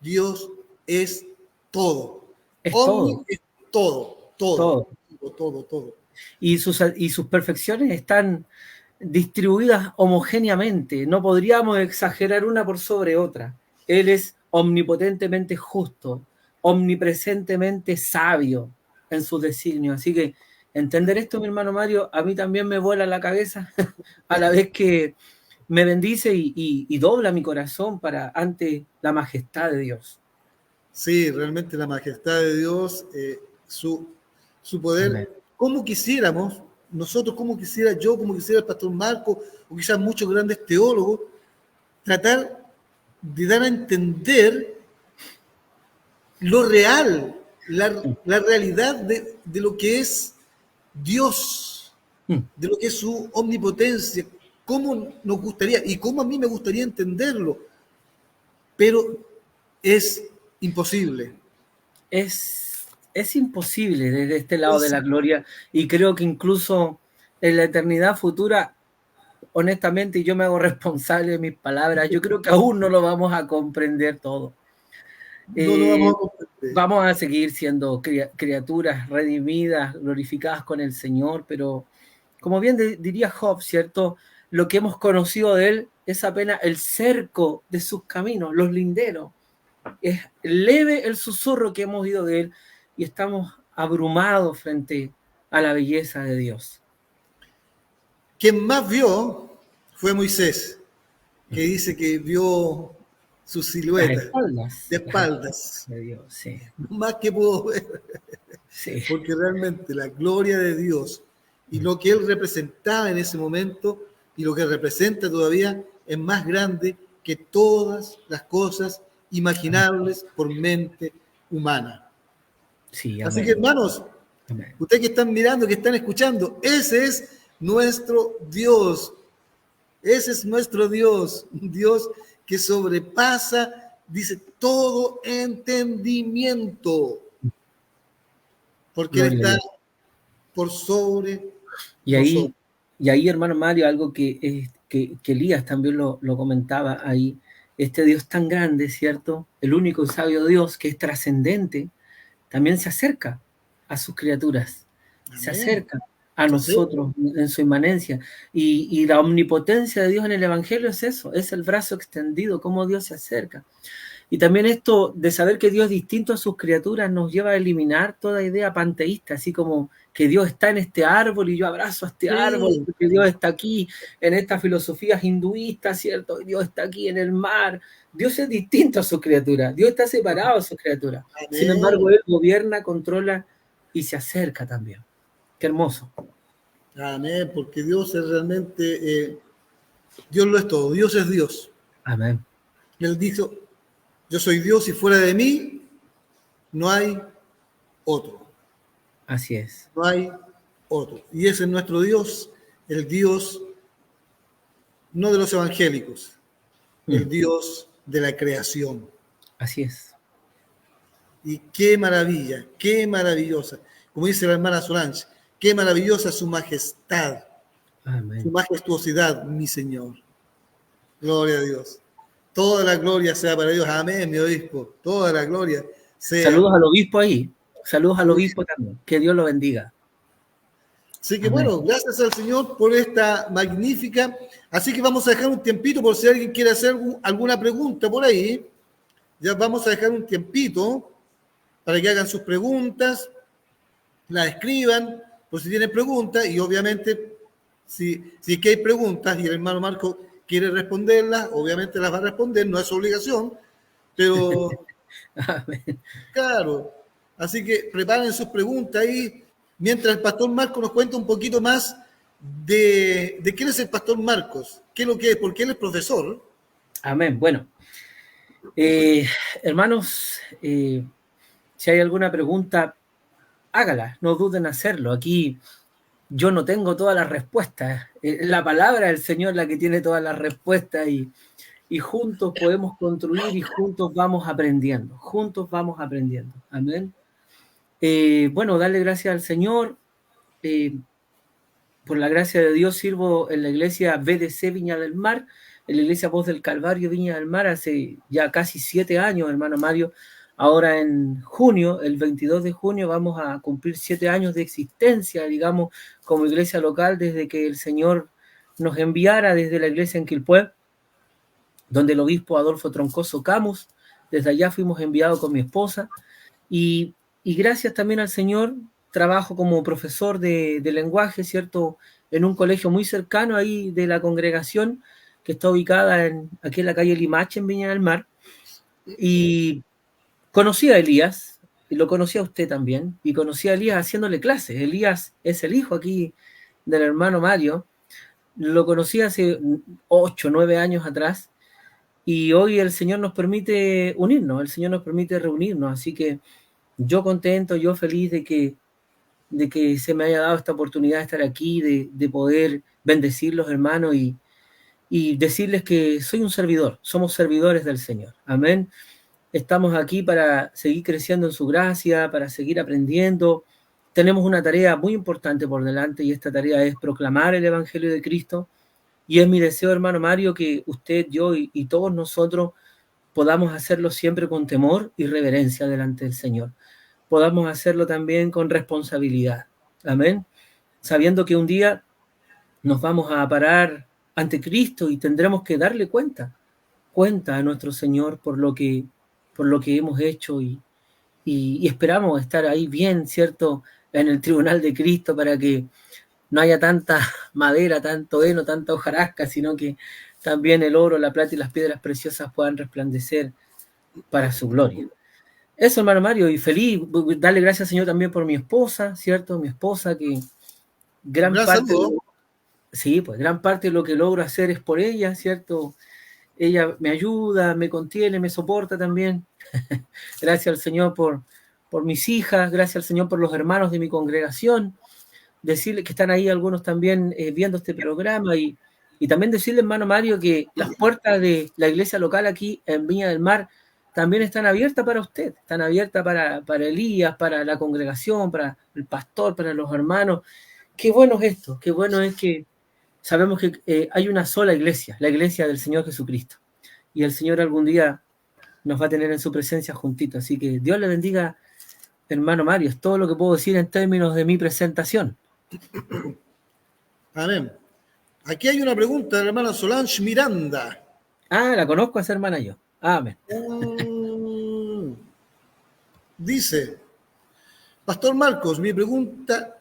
Dios es todo. Es Omni todo. es todo. Todo. Y sus perfecciones están distribuidas homogéneamente. No podríamos exagerar una por sobre otra. Él es omnipotentemente justo, omnipresentemente sabio en sus designios. Así que entender esto, mi hermano Mario, a mí también me vuela la cabeza a la vez que me bendice y dobla mi corazón ante la majestad de Dios. Sí, realmente la majestad de Dios, su poder. Amén. ¿Cómo quisiéramos, nosotros, como quisiera yo, como quisiera el pastor Marco, o quizás muchos grandes teólogos, tratar de dar a entender lo real, la realidad de lo que es Dios, de lo que es su omnipotencia, cómo nos gustaría y cómo a mí me gustaría entenderlo, pero es imposible. Es imposible desde este lado de la gloria, y creo que incluso en la eternidad futura, honestamente, y yo me hago responsable de mis palabras, yo creo que aún no lo vamos a comprender todo. No lo vamos a comprender. Vamos a seguir siendo criaturas redimidas, glorificadas con el Señor, pero como bien diría Job, ¿cierto? Lo que hemos conocido de Él es apenas el cerco de sus caminos, los linderos. Es leve el susurro que hemos oído de Él y estamos abrumados frente a la belleza de Dios. Quien más vio fue Moisés, que dice que vio su silueta de espaldas. De Dios, sí. Más que pudo ver. Sí. Porque realmente la gloria de Dios y lo que Él representaba en ese momento y lo que representa todavía es más grande que todas las cosas imaginables por mente humana. Sí, así que, hermanos, ustedes que están mirando, que están escuchando, ese es nuestro Dios. Ese es nuestro Dios, un Dios que sobrepasa, dice, todo entendimiento, porque Él está por sobre nosotros. Y ahí, hermano Mario, algo que Elías también lo comentaba ahí, este Dios tan grande, ¿cierto? El único y sabio Dios que es trascendente, también se acerca a sus criaturas, amén, se acerca a nosotros en su inmanencia. Y la omnipotencia de Dios en el Evangelio es eso, es el brazo extendido, cómo Dios se acerca. Y también esto de saber que Dios es distinto a sus criaturas nos lleva a eliminar toda idea panteísta, así como que Dios está en este árbol y yo abrazo a este árbol, porque Dios está aquí en estas filosofías hinduistas, ¿cierto? Dios está aquí en el mar. Dios es distinto a sus criaturas, Dios está separado de sus criaturas. Amén. Sin embargo, Él gobierna, controla y se acerca también. Qué hermoso. Amén, porque Dios es realmente, Dios lo es todo, Dios es Dios. Amén. Él dijo, yo soy Dios y fuera de mí no hay otro. Así es. No hay otro. Y ese es nuestro Dios, el Dios no de los evangélicos, el Dios de la creación. Así es. Y qué maravilla, qué maravillosa. Como dice la hermana Solange, qué maravillosa su majestad, amén, su majestuosidad, mi Señor. Gloria a Dios. Toda la gloria sea para Dios. Amén, mi obispo. Toda la gloria sea. Saludos al obispo ahí. Saludos al obispo también. Que Dios lo bendiga. Así que bueno, gracias al Señor por esta magnífica. Así que vamos a dejar un tiempito por si alguien quiere hacer alguna pregunta por ahí. Ya vamos a dejar un tiempito para que hagan sus preguntas. la escriban por si tienen preguntas, y obviamente si es que hay preguntas y el hermano Marco quiere responderlas, obviamente las va a responder, no es obligación, pero Amén. claro, así que preparen sus preguntas ahí, mientras el pastor Marco nos cuenta un poquito más de quién es el pastor Marcos, qué es lo que es, porque él es profesor. Amén. Bueno, hermanos, si hay alguna pregunta, hágala, no duden en hacerlo. Aquí yo no tengo todas las respuestas. La palabra del Señor es la que tiene todas las respuestas y juntos podemos construir y juntos vamos aprendiendo. Juntos vamos aprendiendo. Amén. Bueno, darle gracias al Señor. Por la gracia de Dios sirvo en la iglesia BDC Viña del Mar, en la iglesia Voz del Calvario Viña del Mar, hace ya casi 7 años, hermano Mario. Ahora en junio, el 22 de junio, vamos a cumplir 7 años de existencia, digamos, como iglesia local, desde que el Señor nos enviara desde la iglesia en Quilpué, donde el obispo Adolfo Troncoso Camus, desde allá fuimos enviados con mi esposa, y gracias también al Señor, trabajo como profesor de lenguaje, ¿cierto? En un colegio muy cercano ahí de la congregación, que está ubicada aquí en la calle Limache, en Viña del Mar, y conocí a Elías, y lo conocí a usted también, y conocí a Elías haciéndole clases. Elías es el hijo aquí del hermano Mario, lo conocí hace 8 o 9 años atrás, y hoy el Señor nos permite unirnos, el Señor nos permite reunirnos, así que yo contento, yo feliz de que se me haya dado esta oportunidad de estar aquí, de poder bendecirlos, hermanos, y decirles que soy un servidor, somos servidores del Señor. Amén. Estamos aquí para seguir creciendo en su gracia, para seguir aprendiendo. Tenemos una tarea muy importante por delante y esta tarea es proclamar el Evangelio de Cristo. Y es mi deseo, hermano Mario, que usted, yo y todos nosotros podamos hacerlo siempre con temor y reverencia delante del Señor. Podamos hacerlo también con responsabilidad. Amén. Sabiendo que un día nos vamos a parar ante Cristo y tendremos que darle cuenta a nuestro Señor por lo que hemos hecho y esperamos estar ahí bien, ¿cierto?, en el tribunal de Cristo para que no haya tanta madera, tanto heno, tanta hojarasca, sino que también el oro, la plata y las piedras preciosas puedan resplandecer para su gloria. Eso, hermano Mario, y feliz, darle gracias al Señor también por mi esposa, ¿cierto? Mi esposa, que gran parte de lo que logro hacer es por ella, ¿cierto? Ella me ayuda, me contiene, me soporta también. Gracias al Señor por mis hijas, gracias al Señor por los hermanos de mi congregación. Decirle que están ahí algunos también viendo este programa y también decirle, hermano Mario, que las puertas de la iglesia local aquí en Viña del Mar también están abiertas para usted, están abiertas para Elías, para la congregación, para el pastor, para los hermanos. Qué bueno es esto, qué bueno es que sabemos que hay una sola iglesia, la iglesia del Señor Jesucristo. Y el Señor algún día nos va a tener en su presencia juntitos. Así que Dios le bendiga, hermano Mario. Es todo lo que puedo decir en términos de mi presentación. Amén. Aquí hay una pregunta de la hermana Solange Miranda. Ah, la conozco a esa hermana yo. Amén. Dice, Pastor Marcos, mi pregunta,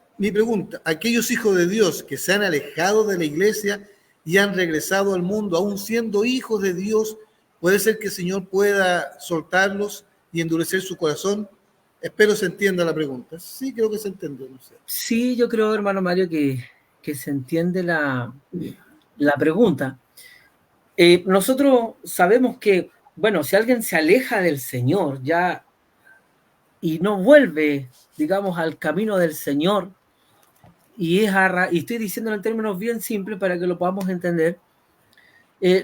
aquellos hijos de Dios que se han alejado de la iglesia y han regresado al mundo, aún siendo hijos de Dios, ¿puede ser que el Señor pueda soltarlos y endurecer su corazón? Espero se entienda la pregunta. Sí, creo que se entiende. No sé. Sí, yo creo, hermano Mario, que se entiende la pregunta. Nosotros sabemos que, bueno, si alguien se aleja del Señor ya y no vuelve, digamos, al camino del Señor, y estoy diciéndolo en términos bien simples para que lo podamos entender,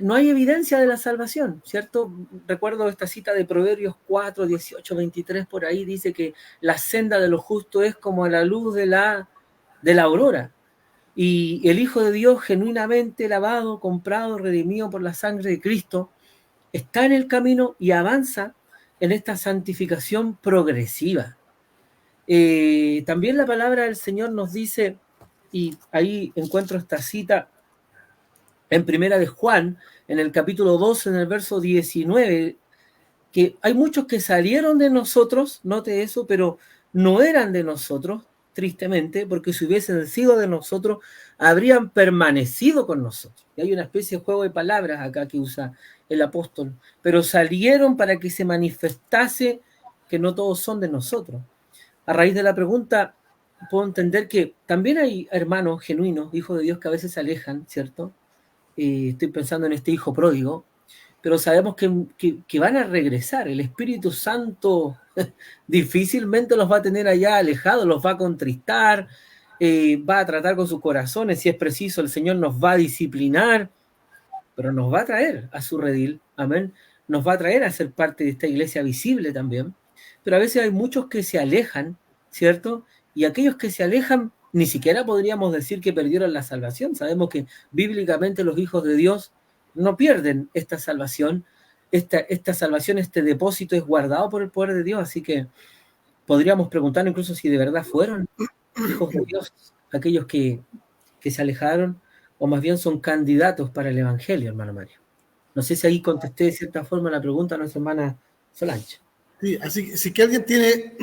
no hay evidencia de la salvación, ¿cierto? Recuerdo esta cita de Proverbios 4, 18, 23, por ahí dice que la senda de los justos es como la luz de la aurora. Y el Hijo de Dios, genuinamente lavado, comprado, redimido por la sangre de Cristo, está en el camino y avanza en esta santificación progresiva. También la palabra del Señor nos dice, y ahí encuentro esta cita en Primera de Juan, en el capítulo 12, en el verso 19, que hay muchos que salieron de nosotros, note eso, pero no eran de nosotros, tristemente, porque si hubiesen sido de nosotros, habrían permanecido con nosotros. Y hay una especie de juego de palabras acá que usa el apóstol, pero salieron para que se manifestase que no todos son de nosotros. A raíz de la pregunta, puedo entender que también hay hermanos genuinos, hijos de Dios, que a veces se alejan, ¿cierto? Estoy pensando en este hijo pródigo, pero sabemos que van a regresar. El Espíritu Santo difícilmente los va a tener allá alejados, los va a contristar, va a tratar con sus corazones. Si es preciso, el Señor nos va a disciplinar, pero nos va a traer a su redil, amén. Nos va a traer a ser parte de esta iglesia visible también. Pero a veces hay muchos que se alejan, ¿cierto? Y aquellos que se alejan, ni siquiera podríamos decir que perdieron la salvación. Sabemos que bíblicamente los hijos de Dios no pierden esta salvación. Esta salvación, este depósito es guardado por el poder de Dios, así que podríamos preguntar incluso si de verdad fueron hijos de Dios aquellos que se alejaron, o más bien son candidatos para el Evangelio, hermano Mario. No sé si ahí contesté de cierta forma la pregunta a nuestra hermana Solange. Sí, así que si que alguien tiene,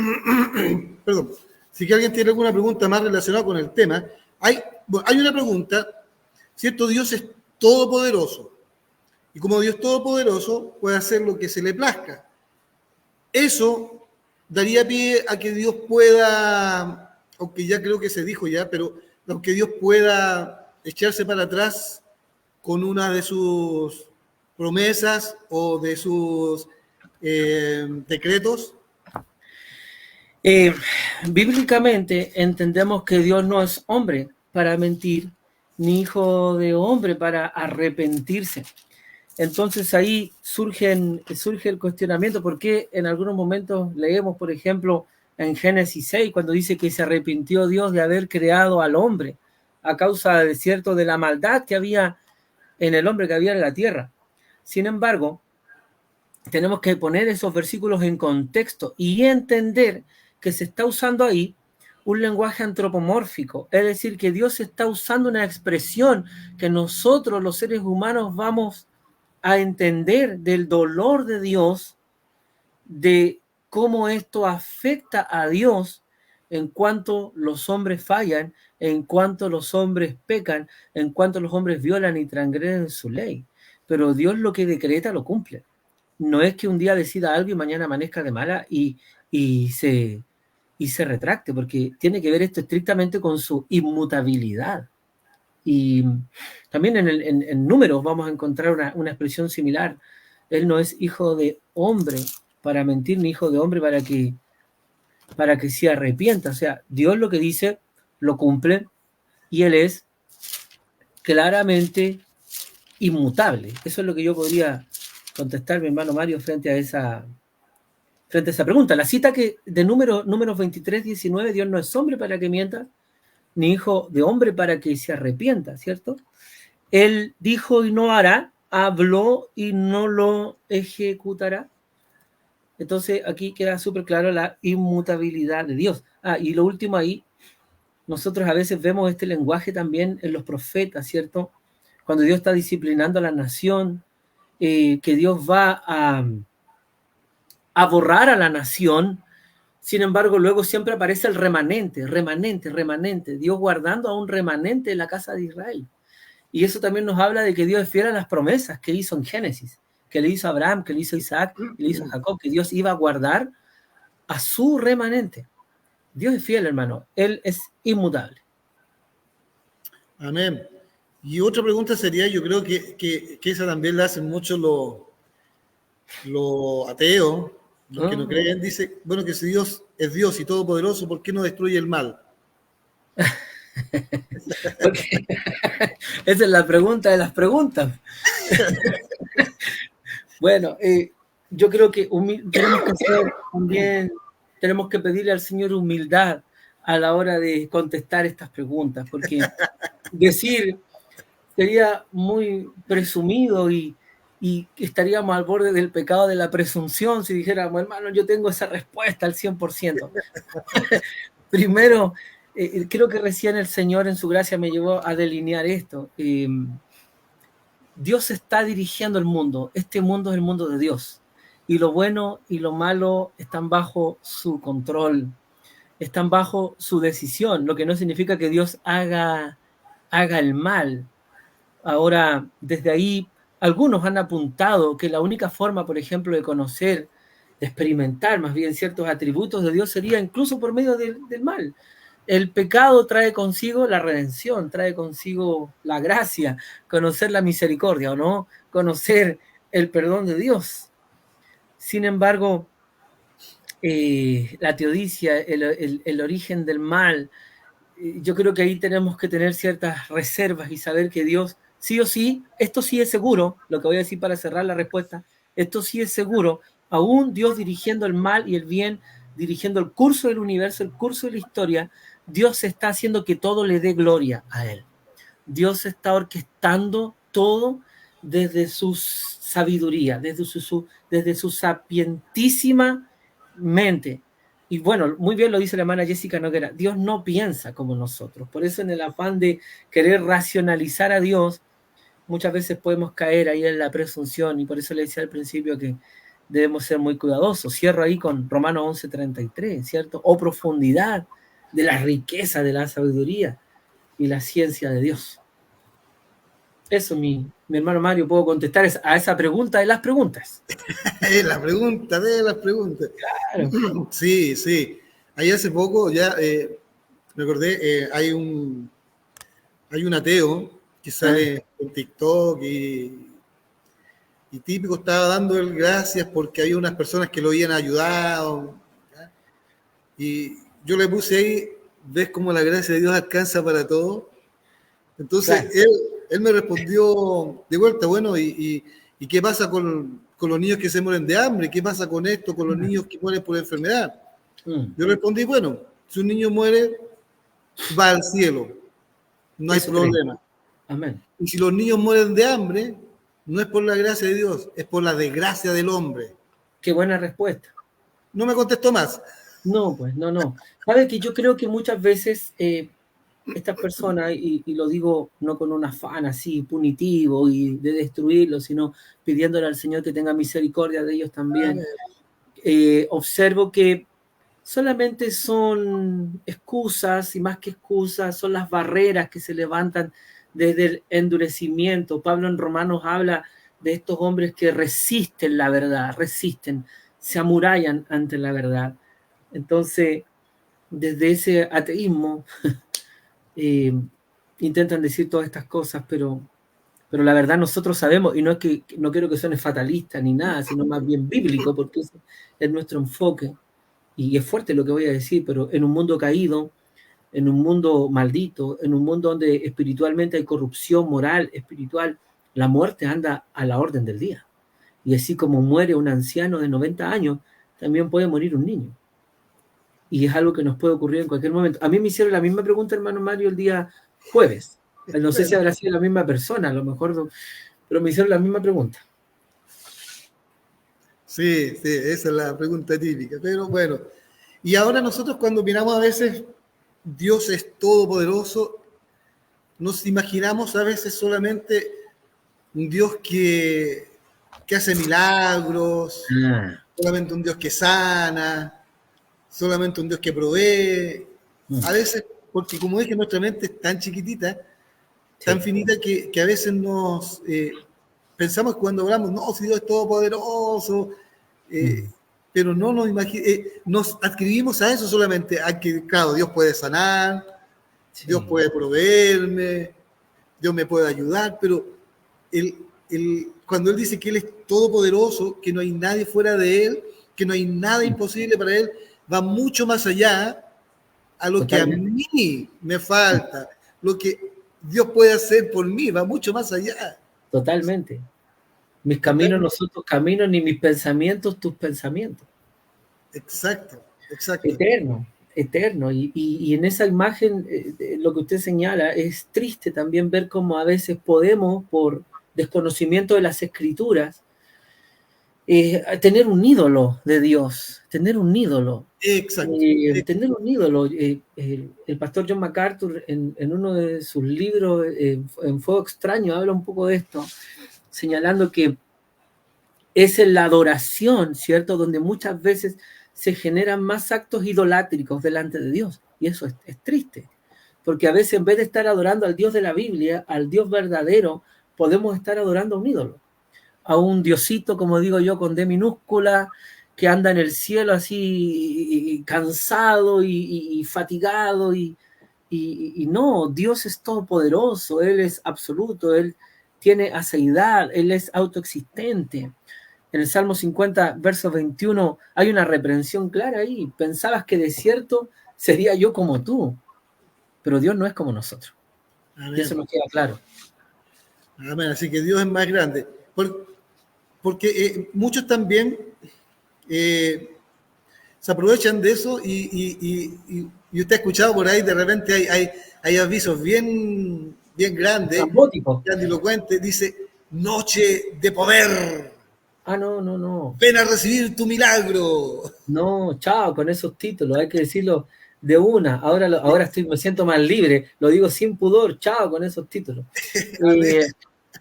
perdón, si que alguien tiene alguna pregunta más relacionada con el tema, hay una pregunta, ¿cierto? Dios es todopoderoso. Y como Dios todopoderoso, puede hacer lo que se le plazca. Eso daría pie a que Dios pueda, aunque ya creo que se dijo ya, pero aunque Dios pueda echarse para atrás con una de sus promesas o de sus decretos. Bíblicamente entendemos que Dios no es hombre para mentir, ni hijo de hombre para arrepentirse. Entonces ahí surge el cuestionamiento, porque en algunos momentos leemos, por ejemplo, en Génesis 6, cuando dice que se arrepintió Dios de haber creado al hombre a causa del cierto de la maldad que había en el hombre, que había en la tierra. Sin embargo, tenemos que poner esos versículos en contexto y entender que se está usando ahí un lenguaje antropomórfico, es decir, que Dios está usando una expresión que nosotros los seres humanos vamos a entender del dolor de Dios, de cómo esto afecta a Dios en cuanto los hombres fallan, en cuanto los hombres pecan, en cuanto los hombres violan y transgreden su ley. Pero Dios lo que decreta lo cumple. No es que un día decida algo y mañana amanezca de mala y se retracte, porque tiene que ver esto estrictamente con su inmutabilidad. Y también en Números vamos a encontrar una expresión similar. Él no es hijo de hombre para mentir, ni hijo de hombre para que se arrepienta. O sea, Dios lo que dice lo cumple y Él es claramente inmutable. Eso es lo que yo podría contestar, mi hermano Mario, frente a esa pregunta. La cita de Números 23, 19, Dios no es hombre para que mienta, ni hijo de hombre para que se arrepienta, ¿cierto? Él dijo y no hará, habló y no lo ejecutará. Entonces aquí queda súper claro la inmutabilidad de Dios. Y lo último ahí, nosotros a veces vemos este lenguaje también en los profetas, ¿cierto? Cuando Dios está disciplinando a la nación, que Dios va a borrar a la nación. Sin embargo, luego siempre aparece el remanente, Dios guardando a un remanente en la casa de Israel. Y eso también nos habla de que Dios es fiel a las promesas que hizo en Génesis, que le hizo a Abraham, que le hizo a Isaac, que le hizo a Jacob, que Dios iba a guardar a su remanente. Dios es fiel, hermano. Él es inmutable. Amén. Y otra pregunta sería, yo creo que esa también la hacen muchos los ateos, los que no creen, dice, bueno, que si Dios es Dios y todopoderoso, ¿por qué no destruye el mal? Porque esa es la pregunta de las preguntas. Bueno, yo creo que tenemos que pedirle al Señor humildad a la hora de contestar estas preguntas, porque decir sería muy presumido y estaríamos al borde del pecado de la presunción si dijéramos, hermano, yo tengo esa respuesta al 100%. Primero, creo que recién el Señor en su gracia me llevó a delinear esto. Dios está dirigiendo el mundo. Este mundo es el mundo de Dios. Y lo bueno y lo malo están bajo su control. están bajo su decisión, lo que no significa que Dios haga el mal. Ahora, desde ahí, algunos han apuntado que la única forma, por ejemplo, de conocer, de experimentar más bien ciertos atributos de Dios sería incluso por medio del mal. El pecado trae consigo la redención, trae consigo la gracia, conocer la misericordia, ¿o no? Conocer el perdón de Dios. Sin embargo, la teodicia, el origen del mal, yo creo que ahí tenemos que tener ciertas reservas y saber que Dios, sí o sí, esto sí es seguro, lo que voy a decir para cerrar la respuesta, esto sí es seguro, aún Dios dirigiendo el mal y el bien, dirigiendo el curso del universo, el curso de la historia, Dios está haciendo que todo le dé gloria a Él. Dios está orquestando todo desde su sabiduría, desde su sapientísima mente. Y bueno, muy bien lo dice la hermana Jessica Noguera, Dios no piensa como nosotros. Por eso en el afán de querer racionalizar a Dios, muchas veces podemos caer ahí en la presunción, y por eso le decía al principio que debemos ser muy cuidadosos. Cierro ahí con Romanos 11:33, ¿cierto? O profundidad de la riqueza de la sabiduría y la ciencia de Dios. Eso, mi hermano Mario, puedo contestar a esa pregunta de las preguntas. La pregunta de las preguntas. Claro. Sí, sí. Ahí hace poco ya me acordé, hay un ateo que sale en TikTok y típico estaba dando él gracias porque hay unas personas que lo habían ayudado. ¿Ya? Y yo le puse ahí, ¿ves cómo la gracia de Dios alcanza para todo? Entonces Claro. él me respondió de vuelta, bueno, ¿y qué pasa con los niños que se mueren de hambre? ¿Qué pasa con esto, con los niños que mueren por enfermedad? Yo respondí, bueno, si un niño muere, va al cielo, no hay Eso problema. creo. Amén. Y si los niños mueren de hambre, no es por la gracia de Dios, es por la desgracia del hombre. Qué buena respuesta. No me contestó más. No, pues, no. Sabes que yo creo que muchas veces estas personas, y lo digo no con un afán así punitivo y de destruirlos, sino pidiéndole al Señor que tenga misericordia de ellos también, observo que solamente son excusas, y más que excusas, son las barreras que se levantan desde el endurecimiento. Pablo en Romanos habla de estos hombres que resisten la verdad, se amurallan ante la verdad. Entonces, desde ese ateísmo, intentan decir todas estas cosas, pero la verdad nosotros sabemos, y no es que no quiero que suene fatalista ni nada, sino más bien bíblico, porque ese es nuestro enfoque. Y es fuerte lo que voy a decir, pero en un mundo caído, en un mundo maldito, en un mundo donde espiritualmente hay corrupción moral, espiritual, la muerte anda a la orden del día. Y así como muere un anciano de 90 años, también puede morir un niño. Y es algo que nos puede ocurrir en cualquier momento. A mí me hicieron la misma pregunta, hermano Mario, el día jueves. No sé si habrá sido la misma persona, a lo mejor, pero me hicieron la misma pregunta. Sí, esa es la pregunta típica. Pero bueno, y ahora nosotros cuando miramos a veces Dios es todopoderoso, nos imaginamos a veces solamente un Dios que hace milagros, solamente un Dios que sana, solamente un Dios que provee. A veces, porque como dije, nuestra mente es tan chiquitita, tan finita, que a veces nos pensamos que cuando hablamos, no, si Dios es todopoderoso, pero no nos adscribimos a eso solamente, a que, claro, Dios puede sanar, Dios puede proveerme, Dios me puede ayudar, pero cuando Él dice que Él es todopoderoso, que no hay nadie fuera de Él, que no hay nada imposible para Él, va mucho más allá a lo Totalmente. Que a mí me falta, lo que Dios puede hacer por mí, va mucho más allá. Totalmente. Mis caminos no son tus caminos, ni mis pensamientos tus pensamientos. Exacto. Eterno. Y en esa imagen, lo que usted señala, es triste también ver cómo a veces podemos, por desconocimiento de las Escrituras, tener un ídolo de Dios, tener un ídolo. Exacto. Tener un ídolo. El pastor John MacArthur, en uno de sus libros, en Fuego Extraño, habla un poco de esto, señalando que es en la adoración, ¿cierto?, donde muchas veces se generan más actos idolátricos delante de Dios. Y eso es triste, porque a veces en vez de estar adorando al Dios de la Biblia, al Dios verdadero, podemos estar adorando a un ídolo, a un diosito, como digo yo, con D minúscula, que anda en el cielo así cansado y fatigado, y no, Dios es todopoderoso, Él es absoluto, Él tiene aceidad, Él es autoexistente. En el Salmo 50, verso 21, hay una reprensión clara ahí. Pensabas que de cierto sería yo como tú, pero Dios no es como nosotros. Amén. Y eso nos queda claro. Amén. Así que Dios es más grande. Porque muchos también se aprovechan de eso y usted ha escuchado por ahí, de repente hay avisos bien grandes, grandilocuentes, dice, noche de poder. Ah, no. Ven a recibir tu milagro. No, chao, con esos títulos, hay que decirlo de una. Ahora me siento más libre, lo digo sin pudor, chao con esos títulos.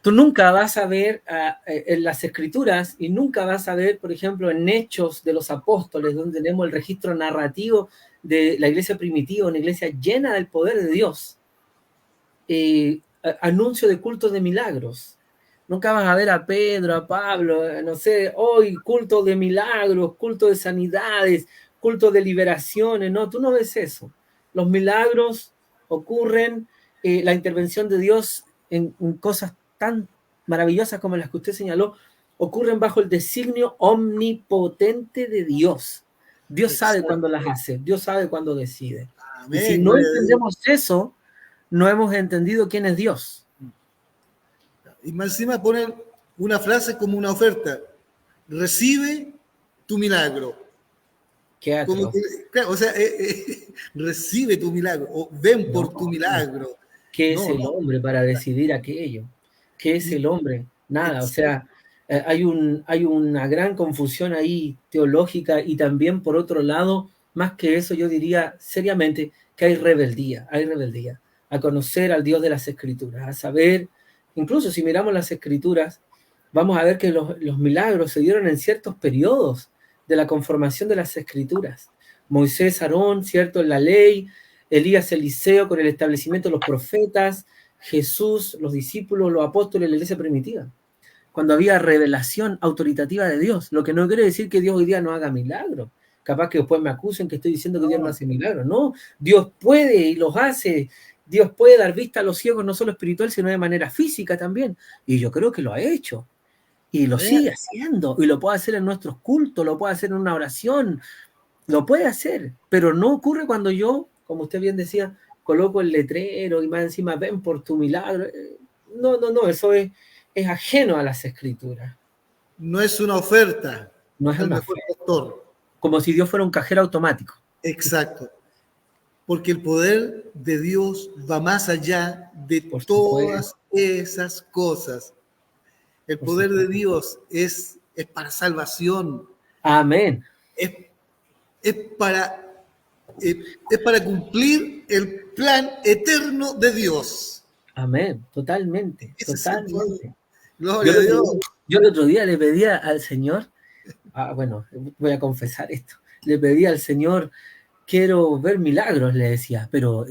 Tú nunca vas a ver en las Escrituras y nunca vas a ver, por ejemplo, en Hechos de los Apóstoles, donde tenemos el registro narrativo de la iglesia primitiva, una iglesia llena del poder de Dios, anuncio de cultos de milagros. Nunca vas a ver a Pedro, a Pablo, no sé, hoy culto de milagros, culto de sanidades, culto de liberaciones. No, tú no ves eso. Los milagros ocurren, la intervención de Dios en cosas tan maravillosas como las que usted señaló, ocurren bajo el designio omnipotente de Dios. Dios sabe cuándo las hace, Dios sabe cuándo decide. Amén. Y si no entendemos eso, no hemos entendido quién es Dios. Y más encima ponen una frase como una oferta: recibe tu milagro. Qué como que, claro, o sea, recibe tu milagro, o ven por tu milagro. ¿Qué es el hombre para decidir aquello? ¿Qué es el hombre? Nada, o sea, hay una gran confusión ahí teológica, y también, por otro lado, más que eso, yo diría seriamente que hay rebeldía a conocer al Dios de las Escrituras, a saber. Incluso si miramos las Escrituras, vamos a ver que los milagros se dieron en ciertos periodos de la conformación de las Escrituras. Moisés, Aarón, ¿cierto?, en la ley, Elías, Eliseo, con el establecimiento de los profetas, Jesús, los discípulos, los apóstoles, la iglesia primitiva. Cuando había revelación autoritativa de Dios, lo que no quiere decir que Dios hoy día no haga milagros. Capaz que después me acusen que estoy diciendo que Dios no hace milagros. No, Dios puede y los hace. Dios puede dar vista a los ciegos, no solo espiritual, sino de manera física también. Y yo creo que lo ha hecho. Y lo sigue haciendo. Y lo puede hacer en nuestros cultos, lo puede hacer en una oración. Lo puede hacer. Pero no ocurre cuando yo, como usted bien decía, coloco el letrero y más encima, ven por tu milagro. No, eso es ajeno a las Escrituras. No es una oferta. No es una oferta. Como si Dios fuera un cajero automático. Exacto. Porque el poder de Dios va más allá de todas esas cosas. El poder de Dios es para salvación. Amén. Es para cumplir el plan eterno de Dios. Amén, totalmente. Gloria a Dios. Yo el otro día le pedía al Señor, bueno, voy a confesar esto, le pedí al Señor, quiero ver milagros, le decía, pero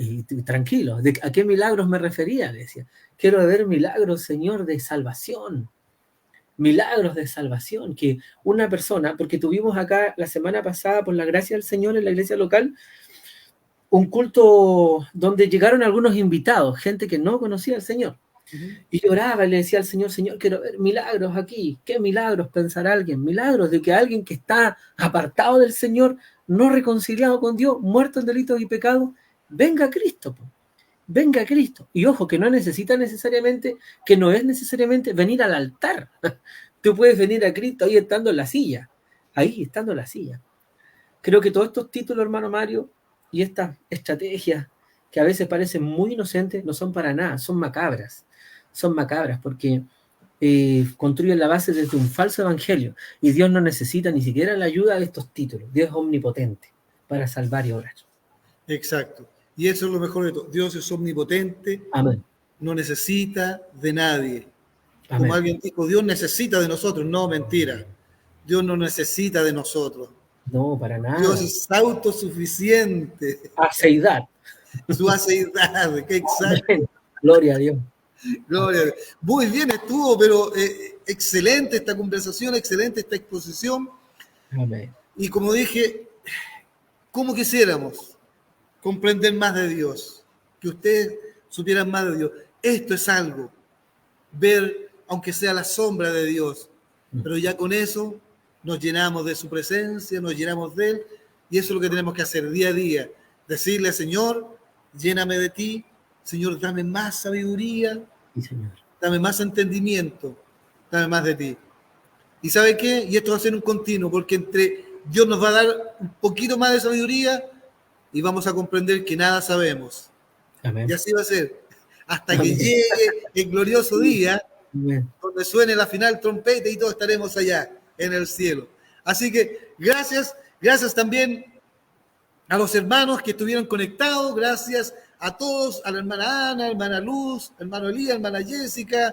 tranquilo, ¿a qué milagros me refería? Le decía, quiero ver milagros, Señor, de salvación. Milagros de salvación, que una persona, porque tuvimos acá la semana pasada, por la gracia del Señor, en la iglesia local, un culto donde llegaron algunos invitados, gente que no conocía al Señor. Y lloraba y le decía al Señor, Señor, quiero ver milagros aquí. ¿Qué milagros pensará alguien? Milagros de que alguien que está apartado del Señor, no reconciliado con Dios, muerto en delitos y pecados, venga a Cristo. Venga a Cristo. Y ojo, que no necesita necesariamente, que no es necesariamente venir al altar. Tú puedes venir a Cristo ahí estando en la silla. Ahí estando en la silla. Creo que todos estos títulos, hermano Mario, y estas estrategias que a veces parecen muy inocentes, no son para nada, son macabras. Son macabras porque construyen la base desde un falso evangelio. Y Dios no necesita ni siquiera la ayuda de estos títulos. Dios es omnipotente para salvar y obrar. Exacto. Y eso es lo mejor de todo. Dios es omnipotente. Amén. No necesita de nadie. Amén. Como alguien dijo, Dios necesita de nosotros. No, mentira. Dios no necesita de nosotros. No, para nada. Dios es autosuficiente. Aceidad. Su aceidad, que exacto. Amén. Gloria a Dios. Gloria a Dios. Muy bien estuvo, pero excelente esta conversación, excelente esta exposición. Amén. Y como dije, ¿cómo quisiéramos comprender más de Dios? Que ustedes supieran más de Dios. Esto es algo, ver, aunque sea la sombra de Dios, pero ya con eso nos llenamos de su presencia, nos llenamos de Él, y eso es lo que tenemos que hacer día a día. Decirle, Señor, lléname de ti, Señor, dame más sabiduría, Sí, Señor. dame más entendimiento, dame más de ti. ¿Y sabe qué? Y esto va a ser un continuo, porque entre Dios nos va a dar un poquito más de sabiduría y vamos a comprender que nada sabemos. Amén. Y así va a ser, hasta que Amén. llegue el glorioso día Amén. donde suene la final trompeta y todos estaremos allá en el cielo. Así que gracias también a los hermanos que estuvieron conectados, gracias a todos, a la hermana Ana, hermana Luz, hermano Elías, hermana Jessica,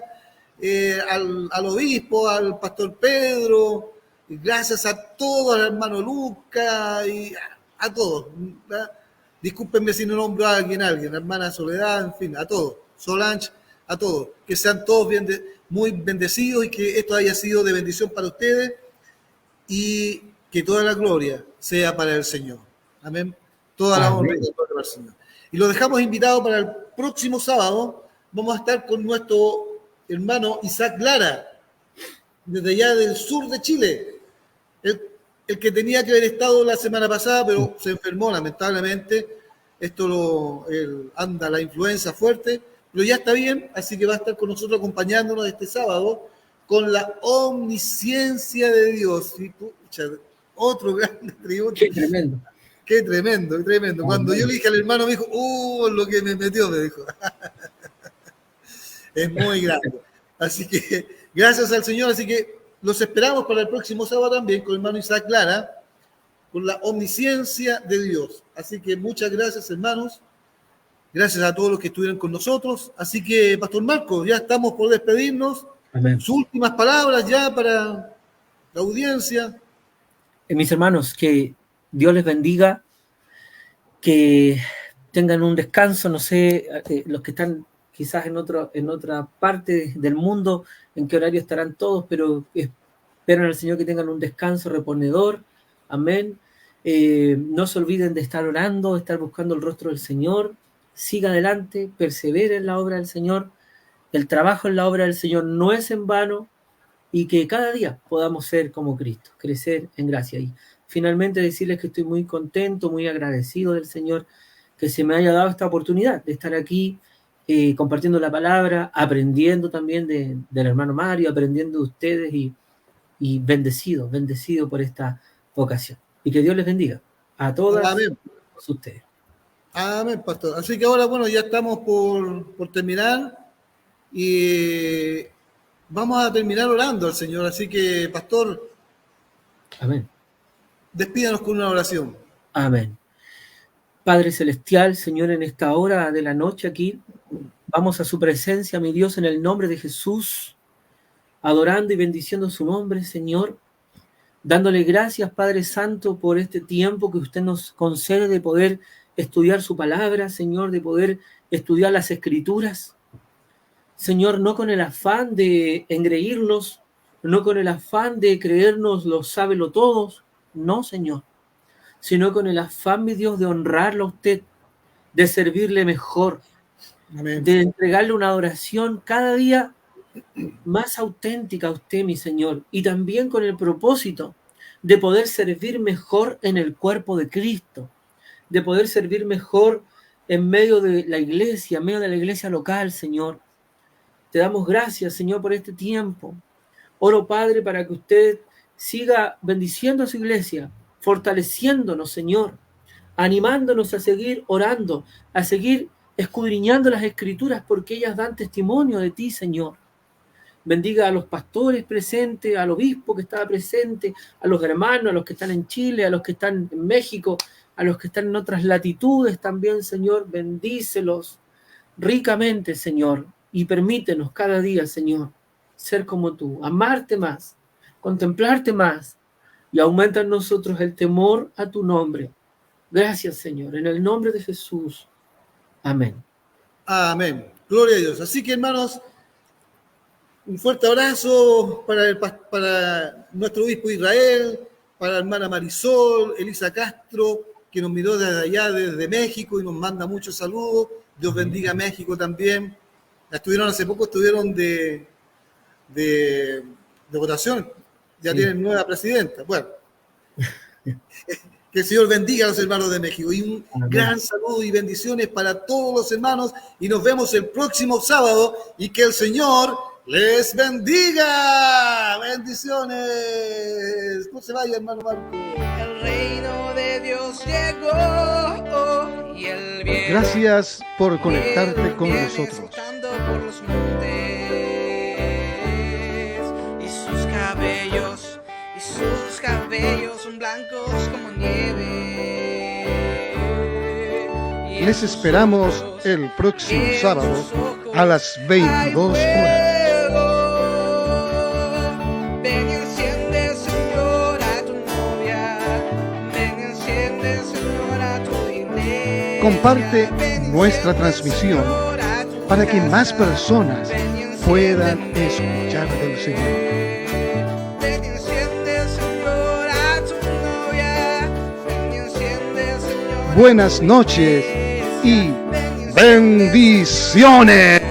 al obispo, al pastor Pedro, y gracias a todos, al hermano Luca y a todos. ¿Verdad? Discúlpenme si no nombro a alguien, hermana Soledad, en fin, a todos, Solange, a todos, que sean todos muy bendecidos y que esto haya sido de bendición para ustedes y que toda la gloria sea para el Señor. Amén. Toda la honra y la gloria para el Señor. Y lo dejamos invitado para el próximo sábado. Vamos a estar con nuestro hermano Isaac Lara, desde allá del sur de Chile. El que tenía que haber estado la semana pasada, pero se enfermó lamentablemente. Anda la influenza fuerte, pero ya está bien, así que va a estar con nosotros acompañándonos este sábado con la omnisciencia de Dios. Y, pucha, otro gran tributo. Qué tremendo. Qué tremendo, tremendo. Cuando yo le dije al hermano, me dijo, lo que me metió, me dijo. Es muy grande. Así que, gracias al Señor. Así que los esperamos para el próximo sábado también con el hermano Isaac Lara, con la omnisciencia de Dios. Así que muchas gracias, hermanos. Gracias a todos los que estuvieron con nosotros. Así que, Pastor Marco, ya estamos por despedirnos. Amén. Sus últimas palabras ya para la audiencia. Mis hermanos, que Dios les bendiga, que tengan un descanso, no sé, los que están quizás en otra parte del mundo, en qué horario estarán todos, pero espero al Señor que tengan un descanso reponedor, amén. No se olviden de estar orando, de estar buscando el rostro del Señor, siga adelante, persevere en la obra del Señor, el trabajo en la obra del Señor no es en vano, y que cada día podamos ser como Cristo, crecer en gracia. Y finalmente decirles que estoy muy contento, muy agradecido del Señor que se me haya dado esta oportunidad de estar aquí compartiendo la palabra, aprendiendo también del hermano Mario, aprendiendo de ustedes y bendecido por esta vocación. Y que Dios les bendiga a todas ustedes. Amén, pastor. Así que ahora, bueno, ya estamos por terminar y vamos a terminar orando al Señor. Así que, pastor, amén. Despídanos con una oración. Amén. Padre Celestial, Señor, en esta hora de la noche aquí, vamos a su presencia, mi Dios, en el nombre de Jesús, adorando y bendiciendo su nombre, Señor, dándole gracias, Padre Santo, por este tiempo que usted nos concede de poder estudiar su palabra, Señor, de poder estudiar las Escrituras. Señor, no con el afán de engreírnos, no con el afán de creernos los sábelo todos, no, Señor, sino con el afán, mi Dios, de honrarlo a usted, de servirle mejor, Amén. De entregarle una adoración cada día más auténtica a usted, mi Señor, y también con el propósito de poder servir mejor en el cuerpo de Cristo, de poder servir mejor en medio de la iglesia, en medio de la iglesia local, Señor. Te damos gracias, Señor, por este tiempo. Oro, Padre, para que usted siga bendiciendo a su iglesia, fortaleciéndonos, Señor, animándonos a seguir orando, a seguir escudriñando las Escrituras, porque ellas dan testimonio de ti, Señor. Bendiga a los pastores presentes, al obispo que estaba presente, a los hermanos, a los que están en Chile, a los que están en México, a los que están en otras latitudes también, Señor. Bendícelos ricamente, Señor, y permítenos cada día, Señor, ser como tú, amarte más, contemplarte más y aumenta en nosotros el temor a tu nombre. Gracias, Señor, en el nombre de Jesús. Amén. Amén. Gloria a Dios. Así que, hermanos, un fuerte abrazo para nuestro obispo Israel, para la hermana Marisol, Elisa Castro, que nos miró desde allá, desde México, y nos manda muchos saludos. Dios bendiga a México también. Hace poco estuvieron de votación. Ya Sí. tienen nueva presidenta. Bueno, que el Señor bendiga a los hermanos de México. Y un Amén. gran saludo y bendiciones para todos los hermanos. Y nos vemos el próximo sábado. Y que el Señor les bendiga. Bendiciones. No se vaya, hermano Marco. El reino de Dios llegó y el bien. Gracias por conectarte con viene nosotros. saltando por los montes y sus cabellos son blancos como nieve. Y Les en sus esperamos ojos, el próximo y en sábado sus ojos a las 22 horas. Ven y enciende, Señor, a tu novia. Ven y enciende, Señor, a tu iglesia. Comparte Ven y nuestra enciende, transmisión Señor, a tu para que más casa. personas Ven y enciende, puedan escuchar del Señor. ven y enciende, Señor, a tu novia. Ven y enciende, Señor, a Buenas tu noches iglesia. y Ven y enciende, bendiciones.